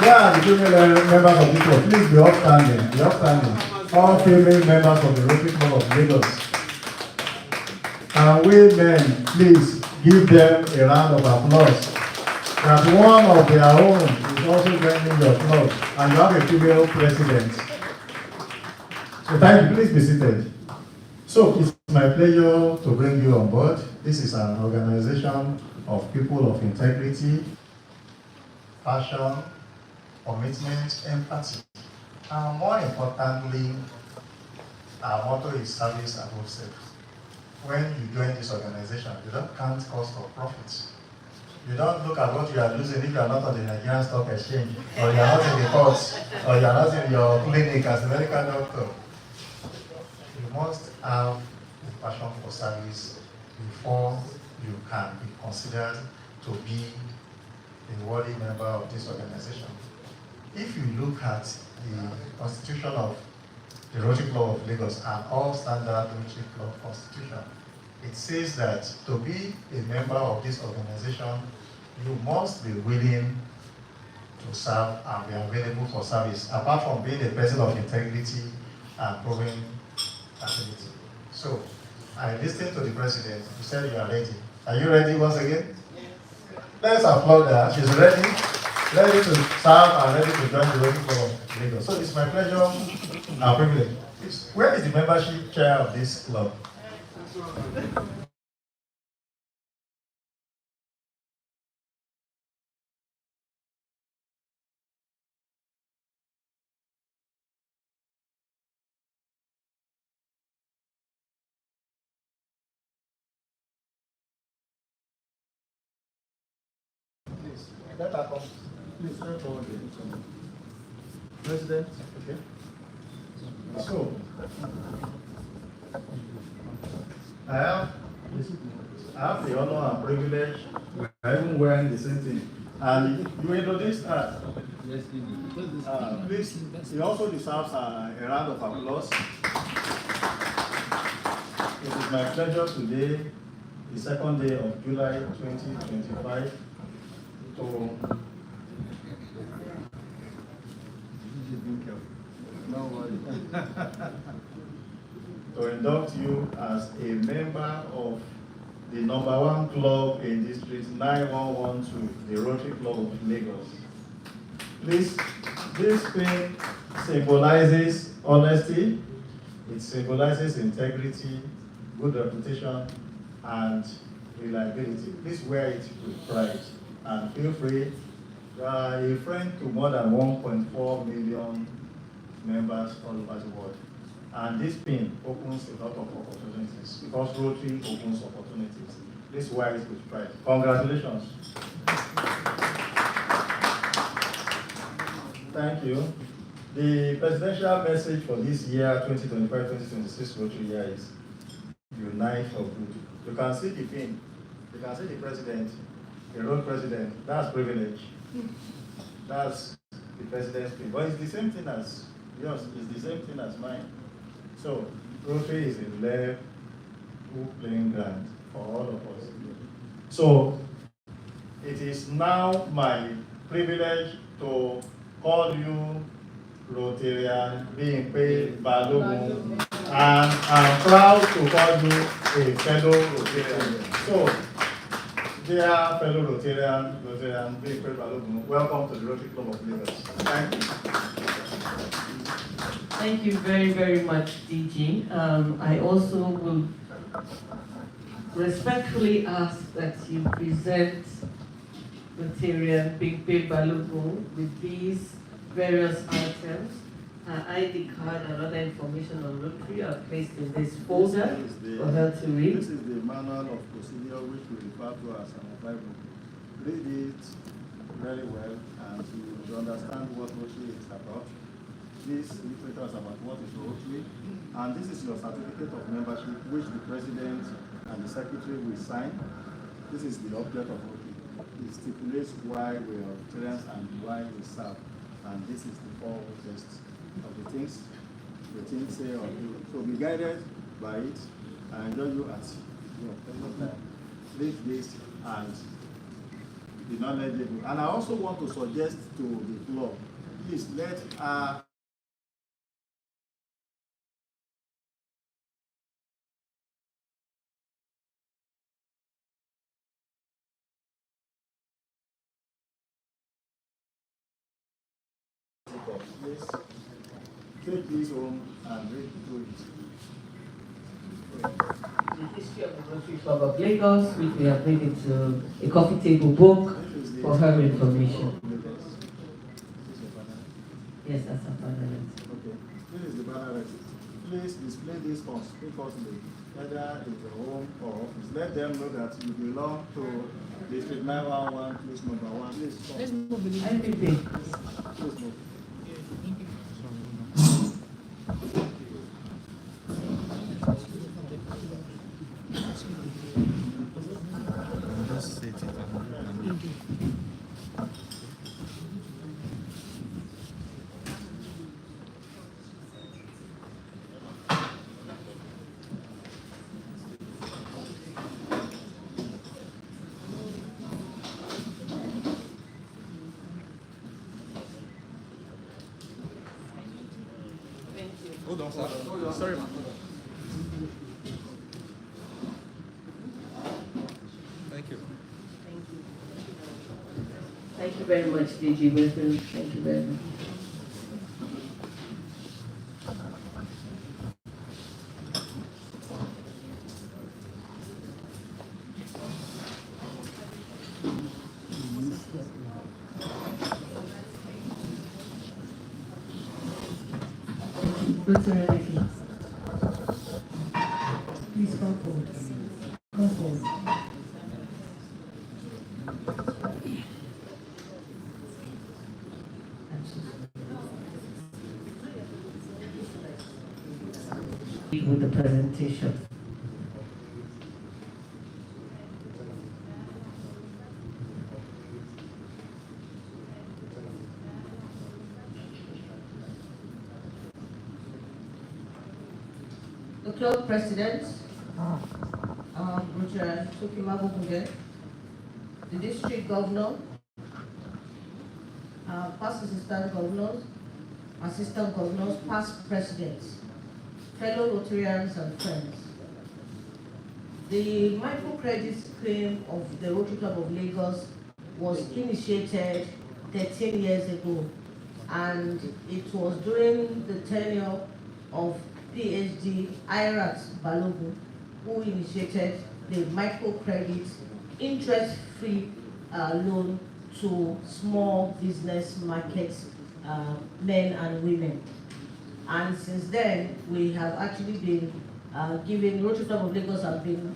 Where are the female members of this club? Please be upstanding, be upstanding. All female members of the Rotary Club of Lagos. And we men, please give them a round of applause. That one of their own is also joining your club, and you have a female president. So thank you, please be seated. So it's my pleasure to bring you on board. This is an organization of people of integrity, passion, commitment, empathy, and more importantly, our motto is service above self. When you join this organization, you don't count cost or profits. You don't look at what you are losing if you are not on the Nigerian Stock Exchange, or you are not in the courts, or you are not in your clinic as a medical doctor. You must have a passion for service before you can be considered to be a worthy member of this organization. If you look at the constitution of the Rotary Club of Lagos and all standard Rotary Club constitution, it says that to be a member of this organization, you must be willing to serve and be available for service, apart from being a person of integrity and proving ability. So, I listened to the president. He said you are ready. Are you ready once again? Yes. Let's applaud her. She's ready to serve and ready to join the Rotary Club of Lagos. So it's my pleasure and privilege. Where is the membership chair of this club? Let her come. Please come forward. President, okay. So, I have the honor and privilege. We are even wearing the same thing. And you introduced her. Please, he also deserves a round of applause. It is my pleasure today, the second day of July 2025, to induct you as a member of the #1 club in District 9112, the Rotary Club of Lagos. This thing symbolizes honesty, it symbolizes integrity, good reputation, and reliability. Please wear it with pride, and feel free. You are a friend to more than 1.4 million members all over the world. And this pin opens a lot of opportunities, because Rotary opens opportunities. Please wear it with pride. Congratulations. Thank you. The presidential message for this year, 2025-2026 Rotary year, is Unite for Good. You can see the pin. You can see the president, the road president. That's privilege. That's the president's pin. But it's the same thing as yours. It's the same thing as mine. So, Rotary is a level playing ground for all of us. So, it is now my privilege to call you Rotarian Bimpe Balogun, and I'm proud to call you a fellow Rotarian. So, dear fellow Rotarian Bimpe Balogun, welcome to the Rotary Club of Lagos. Thank you.
Thank you very, very much, DG. I also will respectfully ask that you present Rotarian Bimpe Balogun with these various items Her ID card and other information on Rotary are placed in this folder for her to read.
This is the manual of procedure which we refer to as an Bible. Read it very well and to understand what Rotary is about. This literature is about what is Rotary, and this is your certificate of membership which the president and the secretary will sign. This is the object of Rotary. It stipulates why we are Rotarians and why we serve, and this is the four tests of the things say or do. So be guided by it and enjoy you at your present time. Read this and be knowledgeable. And I also want to suggest to the club, please let please take this home and read through it.
The history of the Rotary Club of Lagos, which we have made into a coffee table book for her information. Yes, that's a banner.
Okay. This is the banner. Please display this conspicuously, whether in your home or office. Let them know that you belong to District 911, place number 1. Please come.
Let's move the
Please move.
Hold on, sir. Sorry, ma'am. Thank you.
Thank you very much, DG Wilson. Thank you very much. Rotary, please come forward. Come forward. With the presentation. The club president, Roger Tokimabukunde, the district governor, past assistant governors, past presidents, fellow Rotarians and friends. The microcredit scheme of the Rotary Club of Lagos was initiated 13 years ago, and it was during the tenure of PhD Irat Balogun who initiated the microcredit interest-free loan to small business markets, men and women. And since then, we have actually been giving, Rotary Club of Lagos have been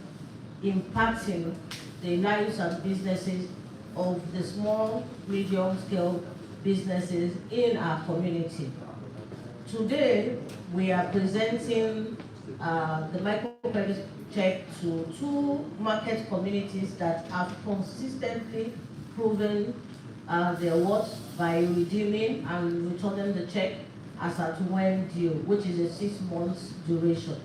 impacting the lives and businesses of the small, medium-scale businesses in our community. Today, we are presenting the microcredit check to 2 market communities that have consistently proven their worth by redeeming and returning the check as at when due, which is a 6 months duration.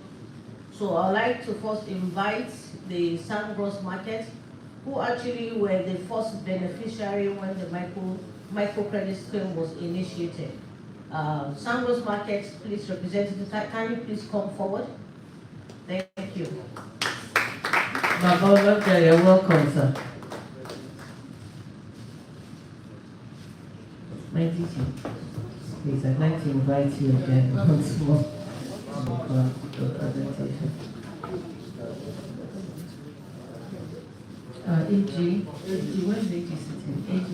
So I'd like to first invite the Sandbros market, who actually were the first beneficiary when the microcredit scheme was initiated. Sandbros market, please, representative, can you please come forward? Thank you. You're welcome, sir. My teacher, please, I'd like to invite you again once more for the presentation. AG, where's AG sitting? AG.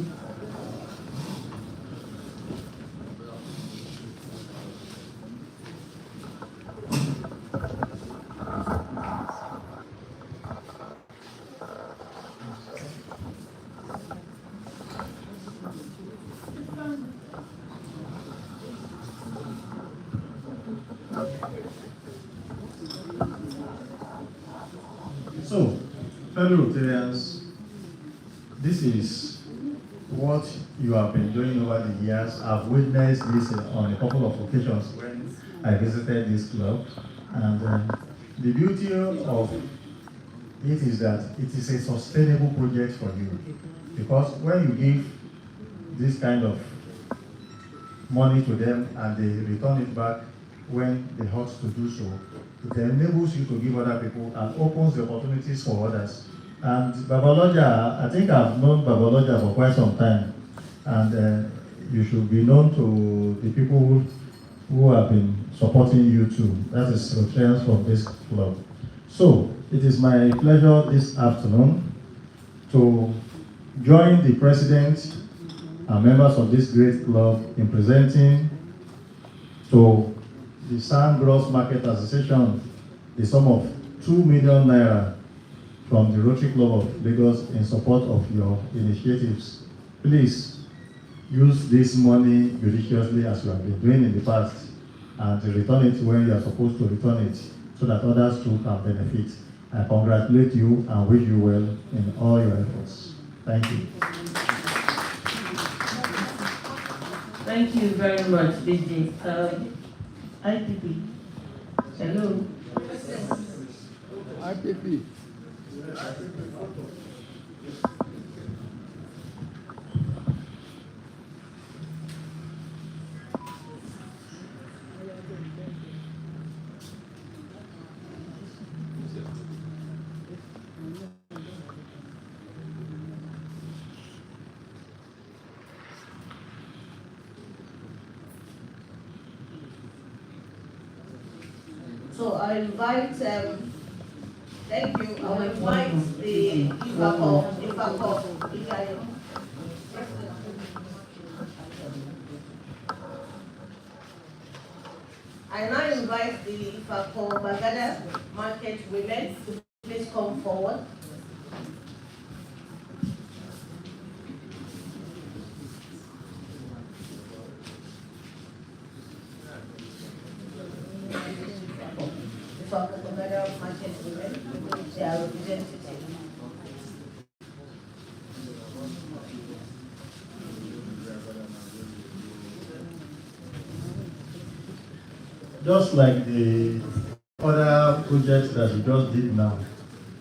So, fellow Rotarians, this is what you have been doing over the years. I've witnessed this on a couple of occasions when I visited this club. And the beauty of it is that it is a sustainable project for you. Because when you give this kind of money to them and they return it back when they ought to do so, it enables you to give other people and opens the opportunities for others. And Babaloja, I think I've known Babaloja for quite some time, and you should be known to the people who have been supporting you too. That is Rotarians from this club. So, it is my pleasure this afternoon to join the president and members of this great club in presenting to the Sandgross Market Association the sum of 2 million naira from the Rotary Club of Lagos in support of your initiatives. Please use this money judiciously as you have been doing in the past and return it when you are supposed to return it so that others too can benefit. I congratulate you and wish you well in all your efforts. Thank you.
Thank you very much, DJ. IPP. Hello.
IPP.
So I invite, thank you, I'll invite the IFACO. I now invite the IFACO Bagada market women to please come forward. IFACO Bagada market women, they are representative.
Just like the other projects that you just did now,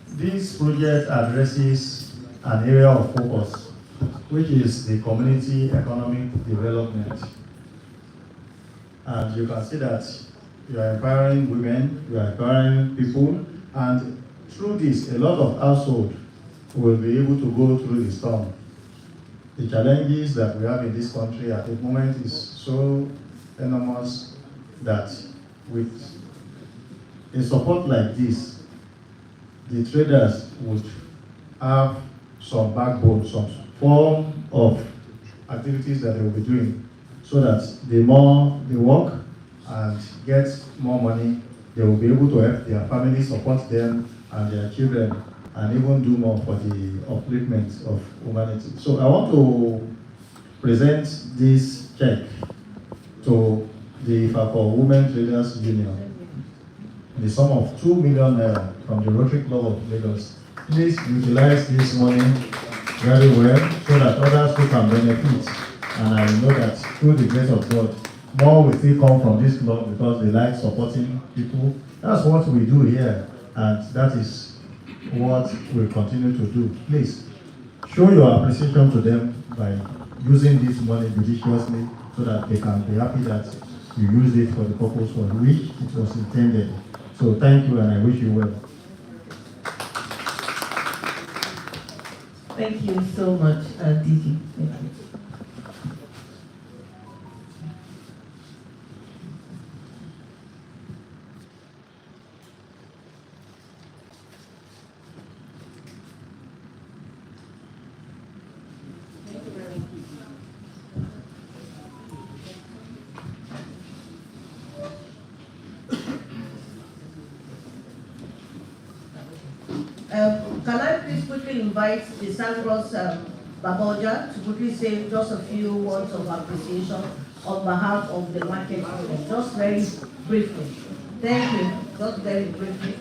this project addresses an area of focus, which is the community economic development. And you can see that you are empowering women, you are empowering people, and through this, a lot of households will be able to go through the storm. The challenges that we have in this country at the moment is so enormous that with a support like this, the traders would have some backbone, some form of activities that they will be doing, so that the more they work and get more money, they will be able to help their family, support them and their children, and even do more for the upliftment of humanity. So I want to present this check to the IFACO Women Traders Union, the sum of 2 million naira from the Rotary Club of Lagos. Please utilize this money very well so that others who can benefit. And I know that through the grace of God, more will still come from this club because they like supporting people. That's what we do here, and that is what we'll continue to do. Please show your appreciation to them by using this money judiciously so that they can be happy that you use it for the purpose for which it was intended. So thank you, and I wish you well.
Thank you so much, DG. Thank you.
Can I please quickly invite the Sandgross Baboja to quickly say just a few words of appreciation on behalf of the market women? Just very briefly. Thank you. Just very briefly.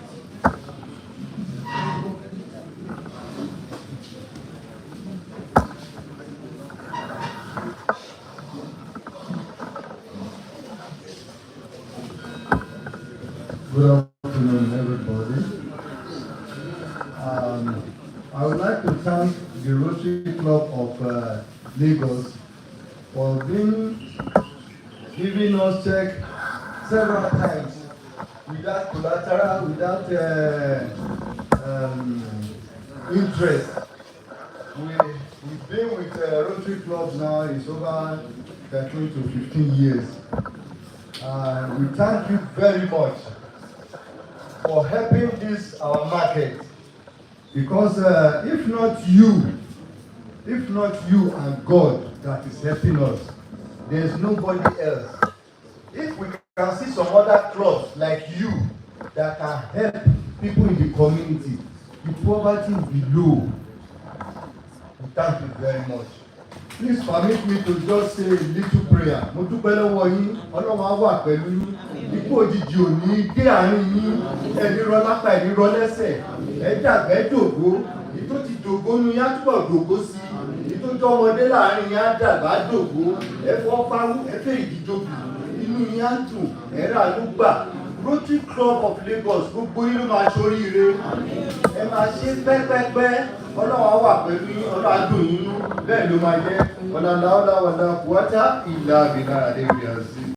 Good afternoon, everybody. I would like to thank the Rotary Club of Lagos for giving us check several times without collateral, without interest. We've been with Rotary Club now, it's over 13 to 15 years. We thank you very much for helping this our market, because if not you and God that is helping us, there's nobody else. If we can see some other clubs like you that can help people in the community, the poverty will be low. We thank you very much. Please permit me to just say a little prayer. Mo dúpẹ́ lọ́wọ́ yín, Ọlọ́run á wà pẹ̀lú yín. Ikú òjijì ò ní dé àárín yín, ẹni rọ lápá ẹni rọ lẹ́sẹ̀. Ẹ dàgbà ẹ dògbó, ìtó ti dògbó nu yín á túbọ̀ dògbó sí i. Ìtó jọ ọmọdé láàárín yín á dàgbà á dògbó. Ẹ fọ́ fáwú, ẹ fẹ́ ìdíjọ́bù. Inú yín á dùn, ẹ rà ló gbà. Rotary Club of Lagos gbogbo yín ló máa ṣoríire. Ẹ máa ṣe pẹ́pẹ́pẹ́. Ọlọ́run á wà pẹ̀lú yín, Ọlọ́run á dùn yín nú, bẹ́ẹ̀ ló máa jẹ́. Ọ̀làlá ọ̀làwọ̀là kùwátá ìlà àbìlà àdébìyànsí.